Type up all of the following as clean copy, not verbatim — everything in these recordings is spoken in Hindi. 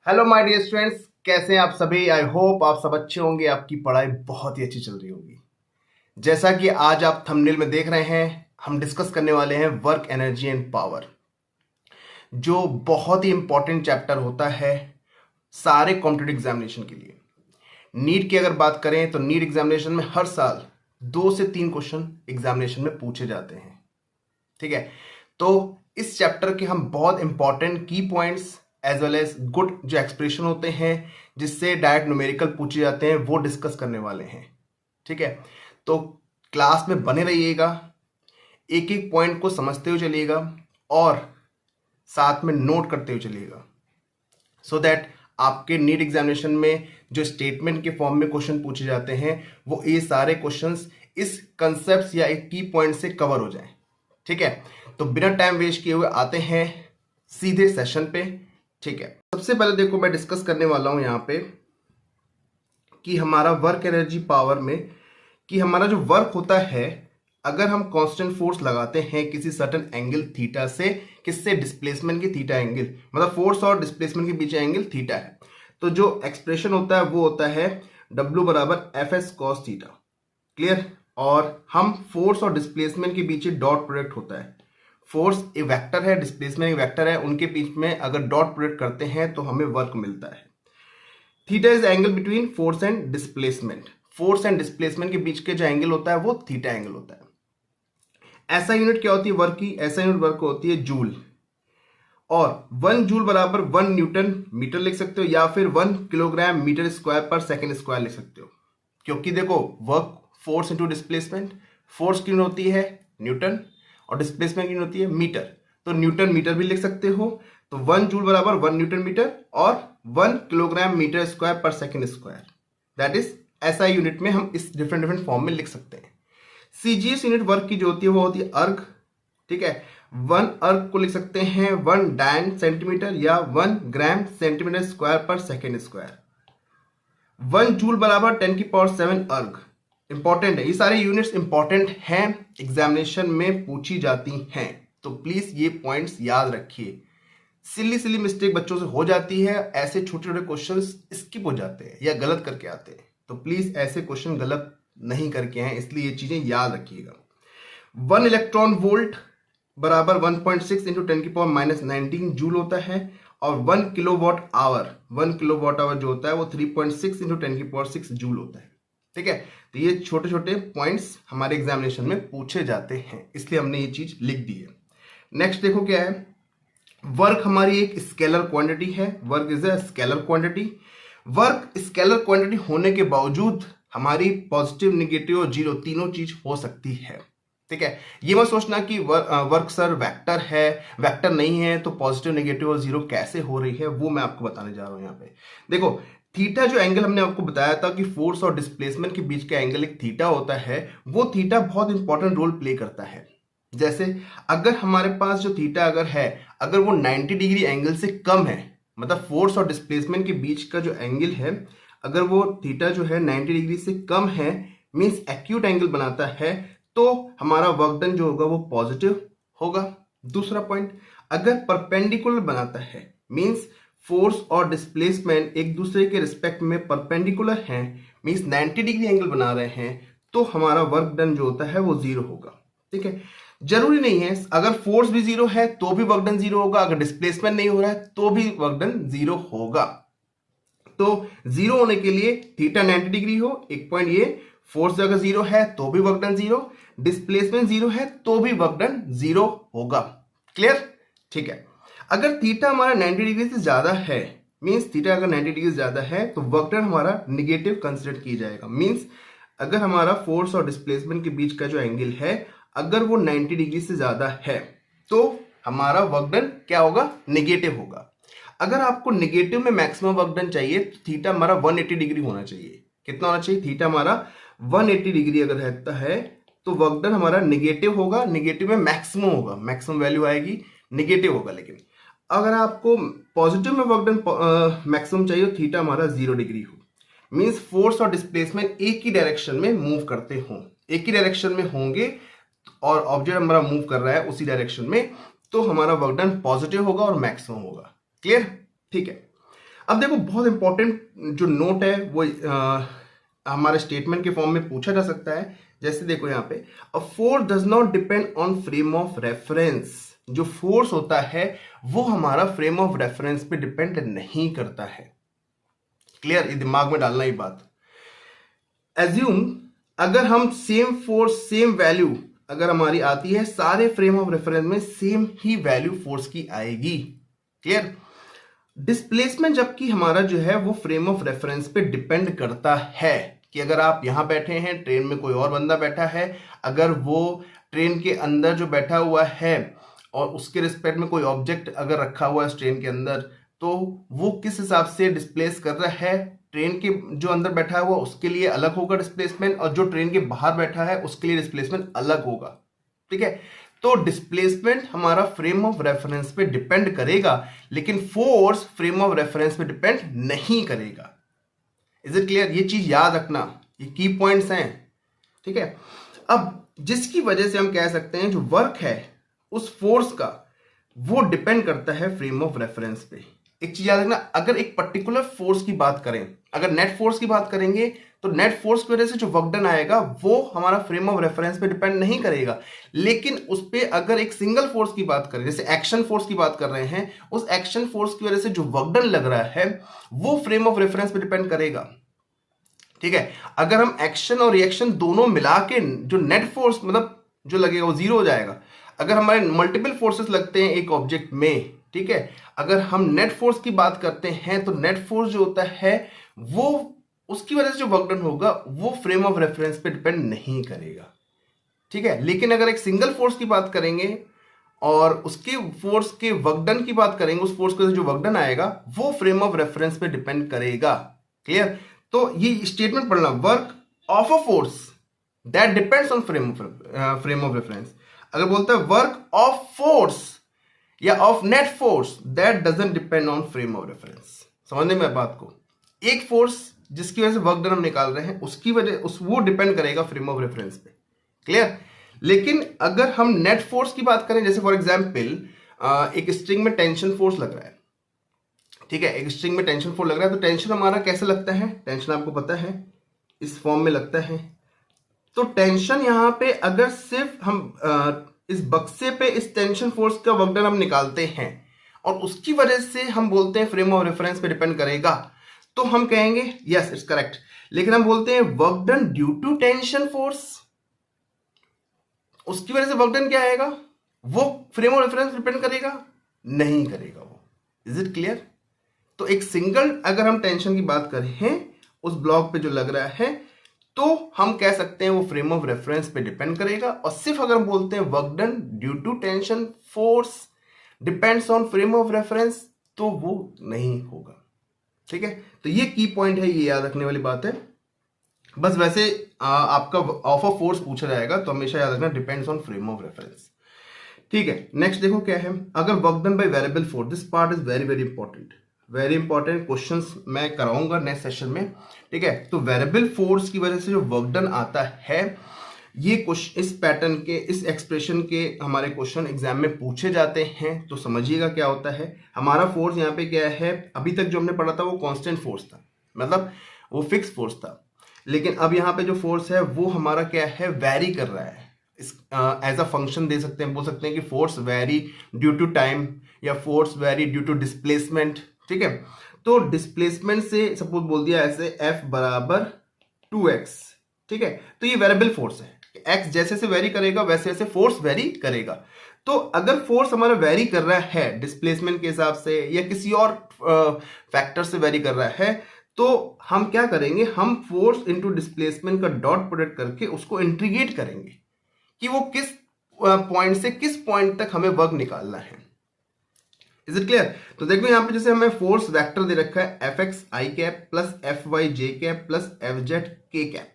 हेलो माय डियर स्टूडेंट्स, कैसे हैं आप सभी। आई होप आप सब अच्छे होंगे, आपकी पढ़ाई बहुत ही अच्छी चल रही होगी। जैसा कि आज आप थंबनेल में देख रहे हैं, हम डिस्कस करने वाले हैं वर्क एनर्जी एंड पावर, जो बहुत ही इंपॉर्टेंट चैप्टर होता है सारे कॉम्पिटिटिव एग्जामिनेशन के लिए। नीट की अगर बात करें तो नीट एग्जामिनेशन में हर साल 2 से 3 क्वेश्चन एग्जामिनेशन में पूछे जाते हैं। ठीक है, तो इस चैप्टर के हम बहुत इंपॉर्टेंट की points as well as good जो एक्सप्रेशन होते हैं जिससे डायरेक्ट न्यूमेरिकल पूछे जाते हैं वो डिस्कस करने वाले हैं। ठीक है, तो क्लास में बने रहिएगा, एक एक पॉइंट को समझते हुए चलिएगा और साथ में नोट करते हुए चलिएगा, सो दैट आपके नीट एग्जामिनेशन में जो स्टेटमेंट के फॉर्म में क्वेश्चन पूछे जाते हैं वो ये सारे क्वेश्चंस इस कंसेप्ट या एक की पॉइंट से कवर हो जाएं। ठीक है, तो बिना टाइम वेस्ट किए हुए आते हैं सीधे सेशन पे। ठीक है, सबसे पहले देखो मैं डिस्कस करने वाला हूं यहाँ पे कि हमारा वर्क एनर्जी पावर में कि हमारा जो वर्क होता है, अगर हम कांस्टेंट फोर्स लगाते हैं किसी सर्टेन एंगल थीटा से, किससे, डिस्प्लेसमेंट की थीटा एंगल, मतलब फोर्स और डिस्प्लेसमेंट के बीच एंगल थीटा है, तो जो एक्सप्रेशन होता है वो होता है W बराबर F S cos theta. Clear. और हम फोर्स और डिस्प्लेसमेंट के बीच डॉट प्रोडक्ट होता है, फोर्स एक वेक्टर है, डिस्प्लेसमेंट एक वेक्टर है, उनके बीच में अगर डॉट प्रोडक्ट करते हैं तो हमें वर्क मिलता है। Theta is angle between force and displacement, force and displacement के बीच के जो एंगल होता है वो थीटा एंगल होता है। ऐसा यूनिट क्या होती है वर्क की, ऐसा यूनिट वर्क होती है जूल, और 1 जूल बराबर 1 न्यूटन मीटर लिख सकते हो या फिर 1 किलोग्राम मीटर स्क्वायर पर सेकेंड स्क्वायर लिख सकते हो। क्योंकि देखो work force into displacement, force की यूनिट होती है न्यूटन और डिस्प्लेसमेंट की यूनिट होती है मीटर, तो न्यूटन मीटर भी लिख सकते हो। तो 1 जूल बराबर 1 न्यूटन मीटर और 1 किलोग्राम मीटर स्क्वायर पर सेकेंड स्क्वायर, दैट इज ऐसा यूनिट में हम इस डिफरेंट डिफरेंट फॉर्म में लिख सकते हैं। सीजीएस यूनिट वर्क की जो होती है वो होती है अर्ग। ठीक है, 1 अर्ग को लिख सकते हैं 1 डायन सेंटीमीटर या 1 ग्राम सेंटीमीटर स्क्वायर पर सेकेंड स्क्वायर। 1 जूल बराबर 10 की पावर 7 अर्ग। इंपॉर्टेंट है, ये सारे यूनिट्स इंपॉर्टेंट हैं, एग्जामिनेशन में पूछी जाती हैं, तो प्लीज ये पॉइंट्स याद रखिए। सिली सिली मिस्टेक बच्चों से हो जाती है, ऐसे छोटे छोटे क्वेश्चन स्किप हो जाते हैं या गलत करके आते हैं, तो प्लीज ऐसे क्वेश्चन गलत नहीं करके आए, इसलिए ये चीजें याद रखिएगा। 1 इलेक्ट्रॉन वोल्ट बराबर 1.6 इंटू 10 की पावर -19 जूल होता है, और 1 किलोवाट आवर, 1 किलोवाट आवर जो होता है वो 3.6 इंटू 10 की पावर 6 जूल होता है। ठीक है, तो ये छोटे छोटे पॉइंट्स हमारे एग्जामिनेशन में पूछे जाते हैं, इसलिए हमने ये चीज लिख दी है। नेक्स्ट देखो क्या है, वर्क हमारी एक स्केलर क्वांटिटी है, work is a scalar quantity. Work scalar quantity होने के बावजूद हमारी पॉजिटिव, नेगेटिव और जीरो तीनों चीज हो सकती है। ठीक है, ये मत सोचना कि वर्क सर वेक्टर है, वेक्टर नहीं है तो पॉजिटिव, नेगेटिव और जीरो कैसे हो रही है, वो मैं आपको बताने जा रहा हूं। यहाँ पे देखो, थीटा जो एंगल हमने आपको बताया था कि फोर्स और डिस्प्लेसमेंट के बीच का एंगल एक थीटा होता है, वो थीटा बहुत इंपॉर्टेंट रोल प्ले करता है। जैसे अगर हमारे पास जो थीटा अगर है, अगर वो 90 डिग्री एंगल से कम है, मतलब फोर्स और डिस्प्लेसमेंट के बीच का जो एंगल है, अगर वो थीटा जो है 90 डिग्री से कम है, मींस एक्यूट एंगल बनाता है, तो हमारा वर्क डन जो होगा वो पॉजिटिव होगा। दूसरा पॉइंट, अगर परपेंडिकुलर बनाता है, मींस फोर्स और डिस्प्लेसमेंट एक दूसरे के रिस्पेक्ट में परपेंडिकुलर हैं, मींस 90 डिग्री एंगल बना रहे हैं, तो हमारा वर्क डन जो होता है वो जीरो होगा। ठीक है, जरूरी नहीं है, अगर फोर्स भी जीरो है तो भी वर्क डन जीरो होगा, अगर डिस्प्लेसमेंट नहीं हो रहा है तो भी वर्क डन जीरो होगा। तो जीरो होने के लिए थीटा 90 डिग्री हो, एक पॉइंट ये, फोर्स अगर जीरो है तो भी work done zero, displacement zero है तो भी वर्क डन जीरो होगा। क्लियर। ठीक है, अगर थीटा हमारा 90 डिग्री से ज्यादा है, मींस थीटा अगर 90 डिग्री से ज्यादा है तो वर्क डन हमारा निगेटिव कंसिडर किया जाएगा। मींस अगर हमारा फोर्स और डिस्प्लेसमेंट के बीच का जो एंगल है, अगर वो 90 डिग्री से ज्यादा है तो हमारा वर्क डन क्या होगा, निगेटिव होगा। अगर आपको निगेटिव में मैक्सिमम वर्क डन चाहिए तो थीटा हमारा 180 डिग्री होना चाहिए। कितना होना चाहिए, थीटा हमारा 180 डिग्री अगर रहता है तो वर्क डन हमारा निगेटिव होगा, निगेटिव में मैक्सिमम होगा, मैक्सिमम वैल्यू आएगी, निगेटिव होगा। लेकिन अगर आपको पॉजिटिव में वर्क डन मैक्सिमम चाहिए तो थीटा हमारा 0 डिग्री हो, मींस फोर्स और डिस्प्लेसमेंट एक ही डायरेक्शन में मूव करते हों, एक ही डायरेक्शन में होंगे और ऑब्जेक्ट हमारा मूव कर रहा है उसी डायरेक्शन में, तो हमारा वर्क डन पॉजिटिव होगा और मैक्सिमम होगा। क्लियर। ठीक है, अब देखो बहुत इंपॉर्टेंट जो नोट है वो हमारे स्टेटमेंट के फॉर्म में पूछा जा सकता है। जैसे देखो यहाँ पे, a force does not depend on frame of reference. जो फोर्स होता है वो हमारा फ्रेम ऑफ रेफरेंस पे डिपेंड नहीं करता है। क्लियर, ये दिमाग में डालना ही बात। एज्यूम अगर हम सेम फोर्स सेम वैल्यू अगर हमारी आती है, सारे फ्रेम ऑफ रेफरेंस में सेम ही वैल्यू फोर्स की आएगी। क्लियर। डिस्प्लेसमेंट जबकि हमारा जो है वो फ्रेम ऑफ रेफरेंस पे डिपेंड करता है कि अगर आप यहां बैठे हैं, ट्रेन में कोई और बंदा बैठा है, अगर वो ट्रेन के अंदर जो बैठा हुआ है और उसके रिस्पेक्ट में कोई ऑब्जेक्ट अगर रखा हुआ है ट्रेन के अंदर, तो वो किस हिसाब से डिस्प्लेस कर रहा है, ट्रेन के जो अंदर बैठा हुआ उसके लिए अलग होगा डिस्प्लेसमेंट, और जो ट्रेन के बाहर बैठा है उसके लिए डिस्प्लेसमेंट अलग होगा। ठीक है, तो डिस्प्लेसमेंट हमारा फ्रेम ऑफ रेफरेंस पे डिपेंड करेगा, लेकिन फोर्स फ्रेम ऑफ रेफरेंस पे डिपेंड नहीं करेगा। Is it clear? ये चीज याद रखना, ये की पॉइंट्स हैं। ठीक है, अब जिसकी वजह से हम कह सकते हैं जो वर्क है उस फोर्स का वो डिपेंड करता है फ्रेम ऑफ रेफरेंस पे। एक चीज याद रखना, अगर एक पर्टिकुलर फोर्स की बात करें, अगर नेट फोर्स की बात करेंगे, तो नेट फोर्स की वजह से जो वर्क डन आएगा वो हमारा फ्रेम ऑफ रेफरेंस पे डिपेंड नहीं करेगा। लेकिन उस पे अगर एक सिंगल फोर्स की बात करें, जैसे एक्शन फोर्स की बात कर रहे हैं, उस एक्शन फोर्स की वजह से जो वर्क डन लग रहा है वो फ्रेम ऑफ रेफरेंस पे डिपेंड करेगा। ठीक है, अगर हम एक्शन और रिएक्शन दोनों मिला के जो नेट फोर्स मतलब जो लगेगा वो जीरो हो जाएगा। अगर हमारे मल्टीपल फोर्सेस लगते हैं एक ऑब्जेक्ट में, ठीक है, अगर हम नेट फोर्स की बात करते हैं तो नेट फोर्स जो होता है वो उसकी वजह से जो वर्क डन होगा वो फ्रेम ऑफ रेफरेंस पे डिपेंड नहीं करेगा। ठीक है, लेकिन अगर एक सिंगल फोर्स की बात करेंगे और उसके फोर्स के वर्क डन की बात करेंगे, उस फोर्स के जो वर्क डन आएगा वो फ्रेम ऑफ रेफरेंस पे डिपेंड करेगा। क्लियर? तो ये स्टेटमेंट पढ़ना, work of a force that depends on frame of reference. अगर बोलता है वर्क ऑफ फोर्स या of net force that doesn't depend on frame of reference. समझने में बात को, एक फोर्स जिसकी वजह से वर्क डन हम निकाल रहे हैं उसकी वजह वो डिपेंड करेगा फ्रेम ऑफ रेफरेंस पे। क्लियर? लेकिन अगर हम नेट फोर्स की बात करें, जैसे फॉर एग्जांपल एक स्ट्रिंग में टेंशन फोर्स लग रहा है। ठीक है, एक स्ट्रिंग में टेंशन फोर्स लग रहा है, तो टेंशन हमारा कैसे लगता है? टेंशन आपको पता है इस फॉर्म में लगता है। तो टेंशन यहां पे अगर सिर्फ हम इस बक्से पे इस टेंशन फोर्स का वर्क डन हम निकालते हैं और उसकी वजह से हम बोलते हैं फ्रेम ऑफ रेफरेंस पे डिपेंड करेगा, तो हम कहेंगे यस इट्स करेक्ट। लेकिन हम बोलते हैं work done due to tension force, उसकी वजह से वर्क डन क्या आएगा? वो फ्रेम ऑफ रेफरेंस डिपेंड करेगा? नहीं करेगा वो। Is it clear? तो एक सिंगल अगर हम टेंशन की बात करें उस ब्लॉक पे जो लग रहा है, तो हम कह सकते हैं वो फ्रेम ऑफ रेफरेंस पे डिपेंड करेगा। और सिर्फ अगर हम बोलते हैं work done due to tension force depends on frame of reference, तो वो नहीं होगा। ठीक है, तो ये की पॉइंट है, ये याद रखने वाली बात है। बस वैसे आपका ऑफ अ फोर्स पूछा जाएगा तो हमेशा याद रखना depends on frame of reference. ठीक है, नेक्स्ट देखो क्या है, अगर work done by variable force, this part is very very important, very important questions मैं कराऊंगा नेक्स्ट सेशन में। ठीक है, तो वेरिएबल फोर्स की वजह से जो वर्क डन आता है, ये क्वेश्चन इस पैटर्न के इस एक्सप्रेशन के हमारे क्वेश्चन एग्जाम में पूछे जाते हैं। तो समझिएगा क्या होता है। हमारा फोर्स यहाँ पे क्या है, अभी तक जो हमने पढ़ा था वो कांस्टेंट फोर्स था, मतलब वो फिक्स फोर्स था। लेकिन अब यहाँ पे जो फोर्स है वो हमारा क्या है, वेरी कर रहा है। एज अ फंक्शन दे सकते हैं, बोल सकते हैं कि force vary due to time या force vary due to displacement. ठीक है, तो डिस्प्लेसमेंट से सपोज बोल दिया ऐसे F बराबर 2x। ठीक है, तो ये वेरिएबल फोर्स है, x जैसे से वेरी करेगा वैसे वैसे फोर्स वेरी करेगा। तो अगर फोर्स हमारा वेरी कर रहा है डिस्प्लेसमेंट के हिसाब से या किसी और फैक्टर से वेरी कर रहा है, तो हम क्या करेंगे, हम फोर्स इंटू डिस्प्लेसमेंट का डॉट प्रोडक्ट करके उसको इंटीग्रेट करेंगे कि वो किस पॉइंट से किस पॉइंट तक हमें वर्क निकालना है। Is it clear? तो देखो यहाँ पे जैसे हमें फोर्स वेक्टर दे रखा है Fx i cap plus Fy j cap plus Fz k cap.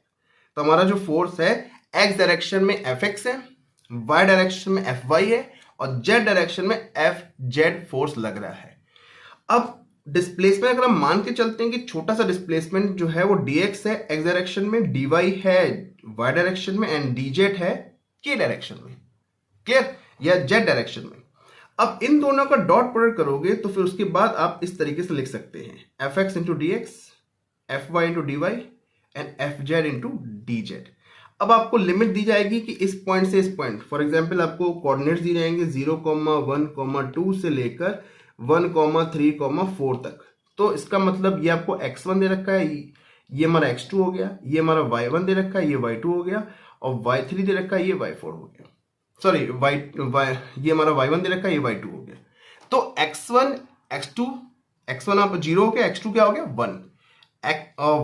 तो हमारा जो फोर्स है x डायरेक्शन में Fx है, y डायरेक्शन में Fy है और z डायरेक्शन में Fz फोर्स लग रहा है। अब डिस्प्लेसमेंट अगर हम मान के चलते हैं कि छोटा सा डिस्प्लेसमेंट जो है वो dx है x डायरेक्शन में, dy है y डायरेक्शन में एंड dz है k डायरेक्शन में। क्लियर? या z डायरेक्शन में। अब इन दोनों का डॉट प्रोडक्ट करोगे तो फिर उसके बाद आप इस तरीके से लिख सकते हैं F X into D X, F Y into D Y and F Z into D Z. अब आपको लिमिट दी जाएगी कि इस पॉइंट से इस पॉइंट, फॉर एग्जाम्पल आपको कोऑर्डिनेट्स दी जाएंगे 0,1,2 से लेकर 1,3,4 तक। तो इसका मतलब ये आपको x1 दे रखा है, ये हमारा x2 हो गया, ये हमारा y1 दे रखा है, ये y2 हो गया, और y3 दे रखा है, ये y4 हो गया। सॉरी ये हमारा y1 दे रखा है, ये y2 हो गया। तो x1 x2, x1 आप 0 हो गया, x2 क्या हो गया 1,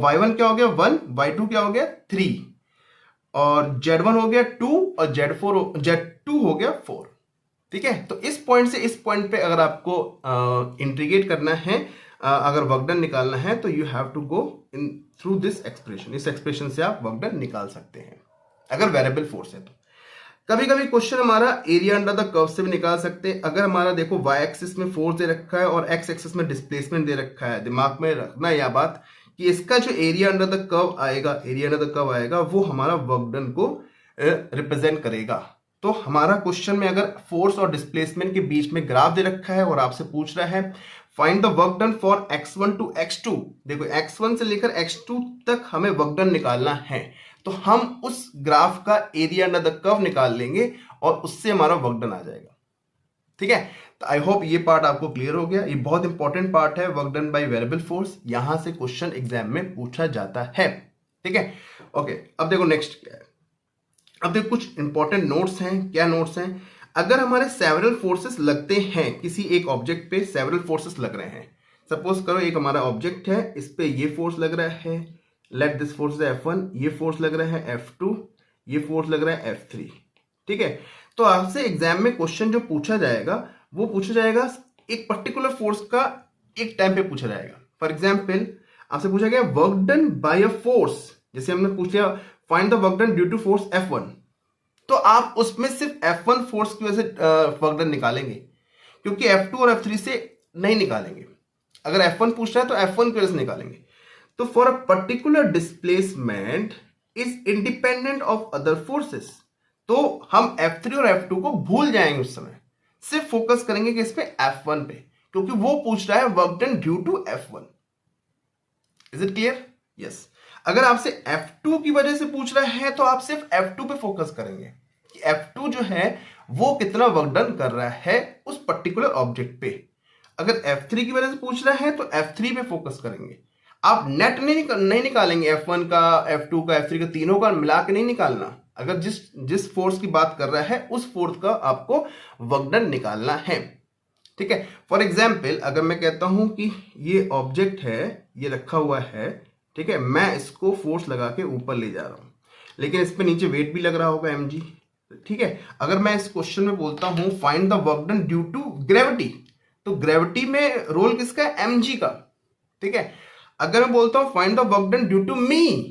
y1 क्या हो गया 1, y2 क्या हो गया 3, और z1 हो गया 2 और z2 हो गया 4। ठीक है, तो इस पॉइंट से इस पॉइंट पे अगर आपको इंटीग्रेट करना है, अगर वर्क डन निकालना है, तो you have to go in through this expression. इस एक्सप्रेशन से आप वर्क डन निकाल सकते हैं अगर वेरिएबल फोर्स है तो। कभी कभी क्वेश्चन हमारा एरिया अंडर द कर्व से भी निकाल सकते हैं। अगर हमारा देखो y एक्सिस में फोर्स दे रखा है और x एक्सिस में डिस्प्लेसमेंट दे रखा है, दिमाग में रखना यह बात कि इसका जो एरिया अंडर द कर्व आएगा, वो हमारा वर्क डन को रिप्रेजेंट करेगा। तो हमारा क्वेश्चन में अगर फोर्स और डिस्प्लेसमेंट के बीच में ग्राफ दे रखा है और आपसे पूछ रहा है find the work done for x1 to x2, देखो x1 से लेकर x2 तक हमें वर्क डन निकालना है, तो हम उस ग्राफ का एरिया अंडर द कर्व निकाल लेंगे और उससे हमारा वर्क डन आ जाएगा। ठीक है, तो आई होप ये पार्ट आपको क्लियर हो गया। ये बहुत इंपॉर्टेंट पार्ट है, work done by variable force, यहां से क्वेश्चन एग्जाम में पूछा जाता है। ठीक है, ओके, अब देखो नेक्स्ट क्या है। अब देखो कुछ इंपॉर्टेंट नोट्स हैं। क्या नोट्स हैं? अगर हमारे सेवरल फोर्सेस लगते हैं, किसी एक ऑब्जेक्ट पे सेवरल फोर्सेस लग रहे हैं, सपोज करो एक हमारा ऑब्जेक्ट है, इस पे ये फोर्स लग रहा है, लेट दिस फोर्स F1, ये फोर्स लग रहा है F2, ये फोर्स लग रहा है F3। ठीक है, तो आपसे एग्जाम में क्वेश्चन जो पूछा जाएगा वो पूछा जाएगा एक पर्टिकुलर फोर्स का एक टाइम पे पूछा जाएगा। फॉर एग्जाम्पल आपसे पूछा गया work done by a force, जैसे हमने पूछ लिया find the work done due to force F1, तो आप उसमें सिर्फ F1 फोर्स की वजह से वर्क डन निकालेंगे, क्योंकि F2 और F3 से नहीं निकालेंगे। अगर F1 पूछ रहा है तो F1 की वजह से निकालेंगे। तो for a particular displacement is independent of other forces, तो हम F3 और F2 को भूल जाएंगे, उस समय सिर्फ फोकस करेंगे किस पे F1 पे, क्योंकि वो पूछ रहा है work done due to F1। Is it clear? Yes. अगर आपसे F2 की वजह से पूछ रहा है तो आप सिर्फ F2 पे फोकस करेंगे कि F2 जो है वो कितना वर्क डन कर रहा है उस पर्टिकुलर ऑब्जेक्ट पे। अगर F3 की वजह से पूछ रहा है तो F3 पे फोकस करेंगे। आप नेट नहीं निकालेंगे F1 का, F2 का, F3 का, तीनों का मिला के नहीं निकालना। अगर जिस फोर्स की बात कर रहा है उस फोर्स का आपको वर्क डन निकालना है। ठीक है, फॉर एग्जाम्पल अगर मैं कहता हूं कि ये ऑब्जेक्ट है, ये रखा हुआ है, ठीक है, मैं इसको फोर्स लगा के ऊपर ले जा रहा हूं, लेकिन इस पे नीचे वेट भी लग रहा होगा mg। ठीक है, अगर मैं इस क्वेश्चन में बोलता हूं find the work done due to gravity, तो ग्रेविटी में रोल किसका है? mg का। ठीक है, अगर मैं बोलता हूं find the work done due to me,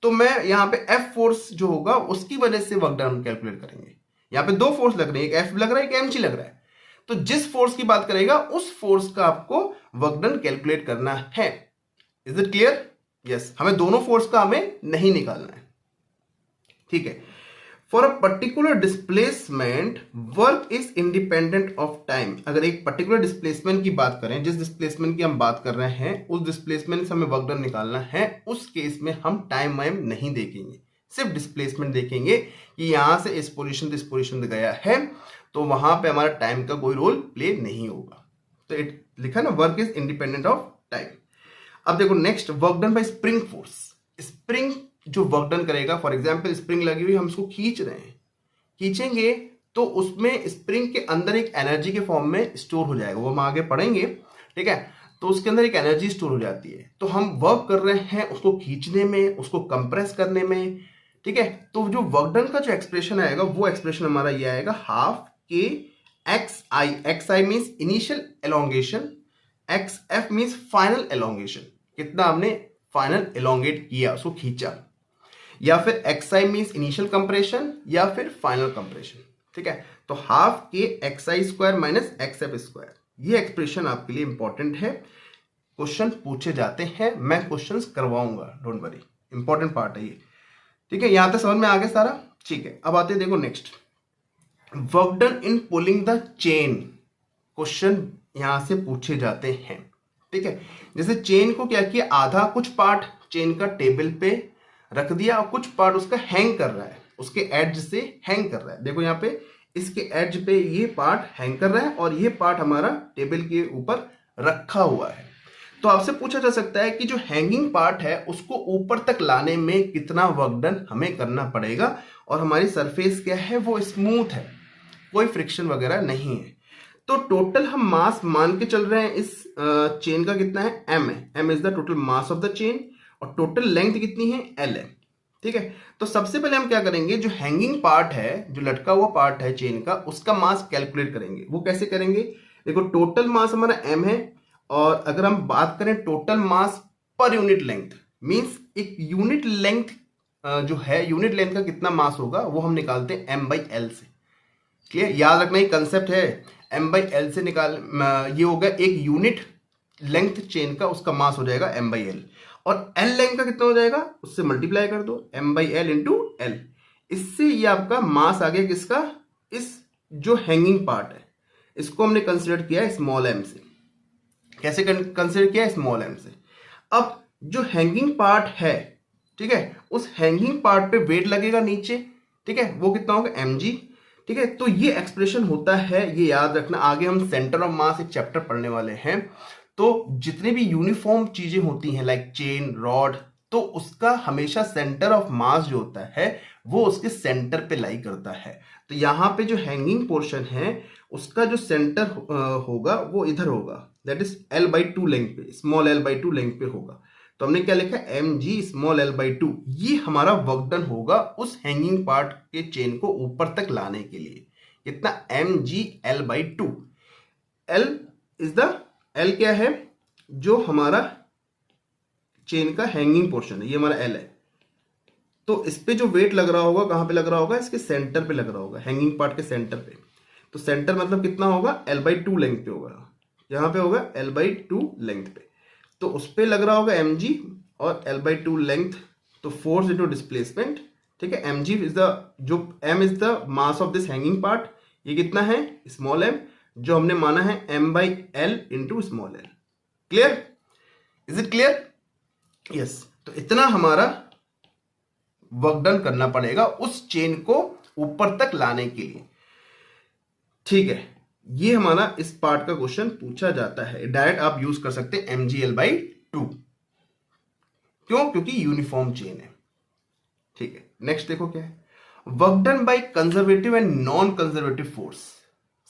तो मैं यहां पे F फोर्स जो होगा उसकी वजह से वर्क डन कैलकुलेट करेंगे। यहां पे दो फोर्स लग रही है, एक F लग रहा है, एक mg लग रहा है, तो जिस फोर्स की बात करेगा उस फोर्स का आपको वर्क डन कैलकुलेट करना है। Is it clear? यस, हमें दोनों फोर्स का हमें नहीं निकालना है। ठीक है, for a particular displacement work is independent of time. अगर एक पर्टिकुलर डिस्प्लेसमेंट की बात करें, जिस डिस्प्लेसमेंट की हम बात कर रहे हैं उस डिस्प्लेसमेंट से हमें वर्क डन निकालना है, उस केस में हम टाइम वाइम नहीं देखेंगे, सिर्फ डिस्प्लेसमेंट देखेंगे कि यहां से इस पोजीशन से इस पोजीशन तक गया है, तो वहां पे हमारा टाइम का कोई रोल प्ले नहीं होगा। तो इट लिखा ना work is independent of time. अब देखो next, work done bye spring force. Spring जो वर्क डन करेगा, फॉर एग्जांपल स्प्रिंग लगी हुई, हम इसको खींच रहे हैं, खींचेंगे तो उसमें स्प्रिंग के अंदर एक एनर्जी के फॉर्म में स्टोर हो जाएगा, वो हम आगे पढ़ेंगे। ठीक है, तो उसके अंदर एक एनर्जी स्टोर हो जाती है, तो हम वर्क कर रहे हैं उसको खींचने में, उसको कंप्रेस करने में। ठीक है, तो जो वर्क डन का जो एक्सप्रेशन आएगा वो एक्सप्रेशन हमारा ये आएगा हाफ के X I. X I means initial elongation, X F means final elongation, कितना हमने फाइनल एलोंगेट किया, उसको खींचा, या फिर X I means initial compression या फिर फाइनल कंप्रेशन। ठीक है, तो हाफ के X I square minus X F square, ये एक्सप्रेशन आपके लिए इंपॉर्टेंट है, क्वेश्चन पूछे जाते हैं, मैं क्वेश्चंस करवाऊंगा, डोंट वरी, इंपॉर्टेंट पार्ट है ये। ठीक है, यहां तक समझ में आ गया सारा? ठीक है, अब आते हैं देखो next, work done in pulling the chain. Question यहां से पूछे जाते हैं। ठीक है, जैसे चेन को क्या किया, आधा कुछ पार्ट चेन का टेबल पे रख दिया और कुछ पार्ट उसका हैंग कर रहा है, उसके एड्ज से हैंग कर रहा है। देखो यहाँ पे इसके एड्ज पे ये पार्ट हैंग कर रहा है और ये पार्ट हमारा टेबल के ऊपर रखा हुआ है। तो आपसे पूछा जा सकता है कि जो हैंगिंग पार्ट है उसको ऊपर तक लाने में कितना वर्क डन हमें करना पड़ेगा, और हमारी सरफेस क्या है, वो स्मूथ है, कोई फ्रिक्शन वगैरह नहीं है। तो टोटल हम मास मान के चल रहे हैं इस चेन का, कितना है, m है, m is the total mass of the chain, और टोटल लेंथ कितनी है, l है। ठीक है, तो सबसे पहले हम क्या करेंगे, जो हैंगिंग पार्ट है, जो लटका हुआ पार्ट है चेन का, उसका मास कैलकुलेट करेंगे। वो कैसे करेंगे, देखो टोटल मास हमारा m है, और अगर हम बात करें total mass per unit length, means एक यूनिट लेंथ जो है, यूनिट लेंथ का कितना मास होगा वो हम निकालते हैं m/l से। क्लियर, याद रखना ये कंसेप्ट है, m/l से निकाल, ये होगा एक यूनिट लेंथ चेन का, उसका मास हो जाएगा m/l, और l लेंथ का कितना हो जाएगा, उससे मल्टीप्लाई कर दो, m/l इंटू l। इससे ये आपका मास आ गया किसका, इस जो हैंगिंग पार्ट है, इसको हमने कंसिडर किया स्मॉल m से। कैसे कंसिडर किया, स्मॉल m से। अब जो हैंगिंग पार्ट है, ठीक है, उस हैंगिंग पार्ट पे वेट लगेगा नीचे, ठीक है, वो कितना होगा, mg। ठीक है, तो ये एक्सप्रेशन होता है, ये याद रखना, आगे हम सेंटर ऑफ मास एक चैप्टर पढ़ने वाले हैं। तो जितने भी यूनिफॉर्म चीजें होती हैं लाइक चेन, रॉड, तो उसका हमेशा सेंटर ऑफ मास जो होता है वो उसके सेंटर पे लाई करता है। तो यहाँ पे जो हैंगिंग पोर्शन है उसका जो सेंटर होगा वो इधर होगा, दैट इज l/2 लेंथ पे, स्मॉल l/2 लेंथ पे होगा। तो हमने क्या लिखा, mg स्मॉल l/2, ये हमारा वर्क डन होगा उस हैंगिंग पार्ट के चेन को ऊपर तक लाने के लिए। कितना, mg l/2। l is the, l क्या है, जो हमारा चेन का हैंगिंग पोर्शन है, ये हमारा l है। तो इस पे जो वेट लग रहा होगा, कहां पे लग रहा होगा, इसके सेंटर पे लग रहा होगा, हैंगिंग पार्ट के सेंटर पे। तो सेंटर मतलब कितना होगा, l/2 लेंथ पे होगा, यहां पे होगा l/2 लेंथ पे। तो उस पे लग रहा होगा mg और l/2 लेंथ, तो फोर्स इनटू डिस्प्लेसमेंट। ठीक है, mg इज द, जो m is the mass of this hanging part, ये कितना है, स्मॉल m, जो हमने माना है m/l into small l। Clear, is it clear, yes. तो इतना हमारा वर्क डन करना पड़ेगा उस चेन को ऊपर तक लाने के लिए। ठीक है, ये हमारा इस पार्ट का क्वेश्चन पूछा जाता है, डायरेक्ट आप यूज कर सकते हैं mgl/2, क्यों, क्योंकि यूनिफॉर्म चेन है। ठीक है, नेक्स्ट देखो क्या है, work done by conservative and non conservative force.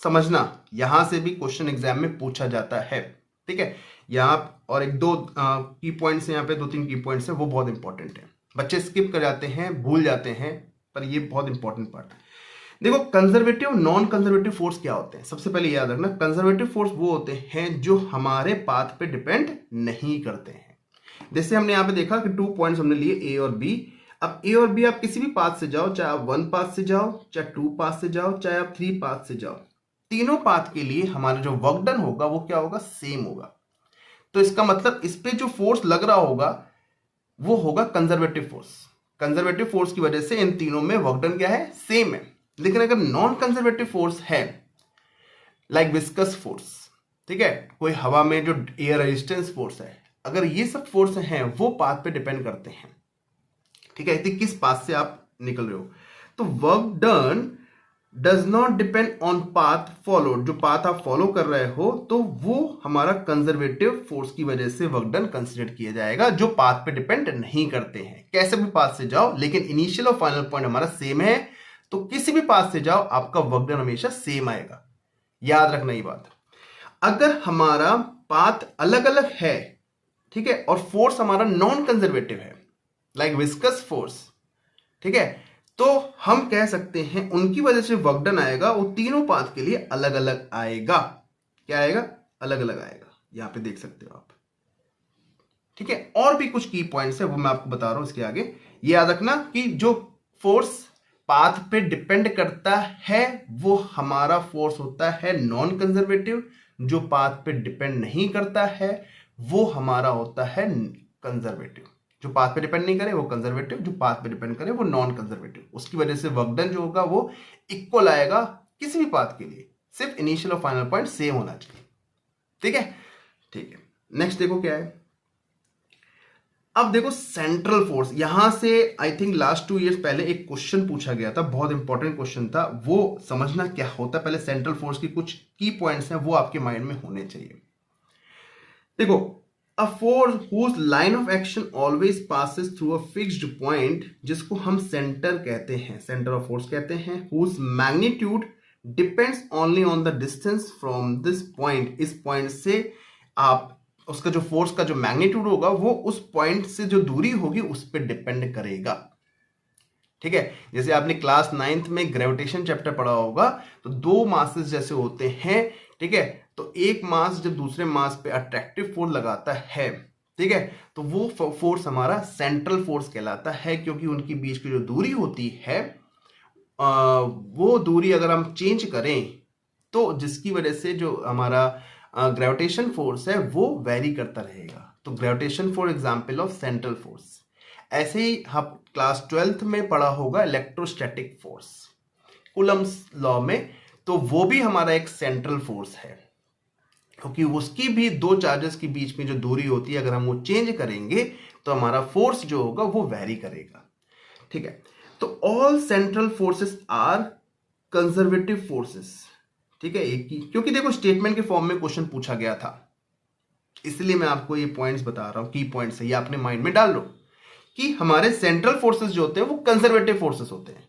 समझना, यहां से भी क्वेश्चन एग्जाम में पूछा जाता है। ठीक है, यहां और एक दो की पॉइंट्स, यहाँ पे 2-3 की पॉइंट्स है, वो बहुत इंपॉर्टेंट है, बच्चे स्किप कर जाते हैं, भूल जाते हैं, पर ये बहुत इंपॉर्टेंट पार्ट है। देखो कंजर्वेटिव नॉन कंजर्वेटिव फोर्स क्या होते हैं, सबसे पहले याद रखना, कंजर्वेटिव फोर्स वो होते हैं जो हमारे पाथ पे डिपेंड नहीं करते हैं। जैसे हमने यहाँ पे देखा कि 2 पॉइंट्स हमने लिए, ए और बी। अब ए और बी आप किसी भी पाथ से जाओ, चाहे आप 1 पाथ से जाओ, चाहे 2 पाथ से जाओ, चाहे आप 3 पाथ से जाओ, तीनों पाथ के लिए हमारा जो वर्क डन होगा वो क्या होगा, सेम होगा। तो इसका मतलब इस पे जो फोर्स लग रहा होगा वो होगा कंजर्वेटिव फोर्स। कंजर्वेटिव फोर्स की वजह से इन तीनों में वर्क डन क्या है, सेम है। लेकिन अगर नॉन कंजर्वेटिव फोर्स है, लाइक विस्कस फोर्स, ठीक है, कोई हवा में जो एयर रेजिस्टेंस फोर्स है, अगर ये सब फोर्स हैं वो पाथ पे डिपेंड करते हैं। ठीक है, तो किस पाथ से आप निकल रहे हो, तो work done does not depend on path followed, जो पाथ आप फॉलो कर रहे हो तो वो हमारा कंजर्वेटिव फोर्स की वजह से वर्क डन कंसिडर किया जाएगा, जो पाथ पे डिपेंड नहीं करते हैं। कैसे भी पाथ से जाओ, लेकिन इनिशियल और फाइनल पॉइंट हमारा सेम है, तो किसी भी पाथ से जाओ आपका वर्क डन हमेशा सेम आएगा। याद रखना ये बात। अगर हमारा पाथ अलग अलग है, ठीक है, और फोर्स हमारा नॉन कंजर्वेटिव है, लाइक विस्कस फोर्स, ठीक है, तो हम कह सकते हैं उनकी वजह से वर्क डन आएगा, वो तीनों पाथ के लिए अलग अलग आएगा। क्या आएगा, अलग अलग आएगा, यहां पे देख सकते हो आप। ठीक है, और भी कुछ की पॉइंट्स है वो मैं आपको बता रहा हूं इसके आगे। ये याद रखना कि जो फोर्स पाथ पे डिपेंड करता है वो हमारा फोर्स होता है नॉन कंजर्वेटिव, जो पाथ पे डिपेंड नहीं करता है वो हमारा होता है कंजर्वेटिव। जो पाथ पे डिपेंड नहीं करे वो कंजर्वेटिव, जो पाथ पे डिपेंड करे वो नॉन कंजर्वेटिव। उसकी वजह से वर्क डन जो होगा वो इक्वल आएगा किसी भी पाथ के लिए, सिर्फ इनिशियल और फाइनल पॉइंट सेम होना चाहिए। ठीक है, ठीक है। नेक्स्ट देखो क्या है। अब देखो सेंट्रल फोर्स, यहां से आई थिंक लास्ट 2 इयर्स पहले एक क्वेश्चन पूछा गया था, बहुत इंपॉर्टेंट क्वेश्चन था, वो समझना क्या होता है पहले। सेंट्रल फोर्स की कुछ की पॉइंट्स हैं वो आपके माइंड में होने चाहिए। देखो, a force whose line of action always passes through a fixed point, जिसको हम सेंटर कहते हैं, सेंटर ऑफ फोर्स कहते हैं, whose magnitude depends only on the distance from this point, इस पॉइंट से आप उसका जो फोर्स का जो मैग्नीट्यूड होगा वो उस पॉइंट से जो दूरी होगी उस पर डिपेंड करेगा। ठीक है, जैसे आपने क्लास 9th में ग्रेविटेशन चैप्टर पढ़ा होगा, तो 2 मासेस जैसे होते हैं, ठीक है, तो एक मास जब दूसरे मास पे अट्रैक्टिव फोर्स लगाता है, ठीक है, तो वो फोर्स हमारा सेंट्रल फोर्स कहलाता है, क्योंकि उनके बीच की जो दूरी होती है वो दूरी अगर हम चेंज करें तो जिसकी वजह से जो हमारा ग्रेविटेशन फोर्स है वो वेरी करता रहेगा। तो gravitation for example of central force. ऐसे ही हम क्लास 12th में पढ़ा होगा इलेक्ट्रोस्टैटिक फोर्स कूलम्स लॉ में, तो वो भी हमारा एक सेंट्रल फोर्स है, क्योंकि उसकी भी 2 चार्जेस के बीच में जो दूरी होती है अगर हम वो चेंज करेंगे तो हमारा फोर्स जो होगा वो वेरी करेगा। ठीक है, तो all central forces are conservative forces. ठीक है, एक ही, क्योंकि देखो स्टेटमेंट के फॉर्म में क्वेश्चन पूछा गया था, इसलिए मैं आपको ये पॉइंट्स बता रहा हूं, की पॉइंट्स है, ये अपने माइंड में डाल लो कि हमारे सेंट्रल फोर्सेस जो होते हैं वो कंजर्वेटिव फोर्सेस होते हैं।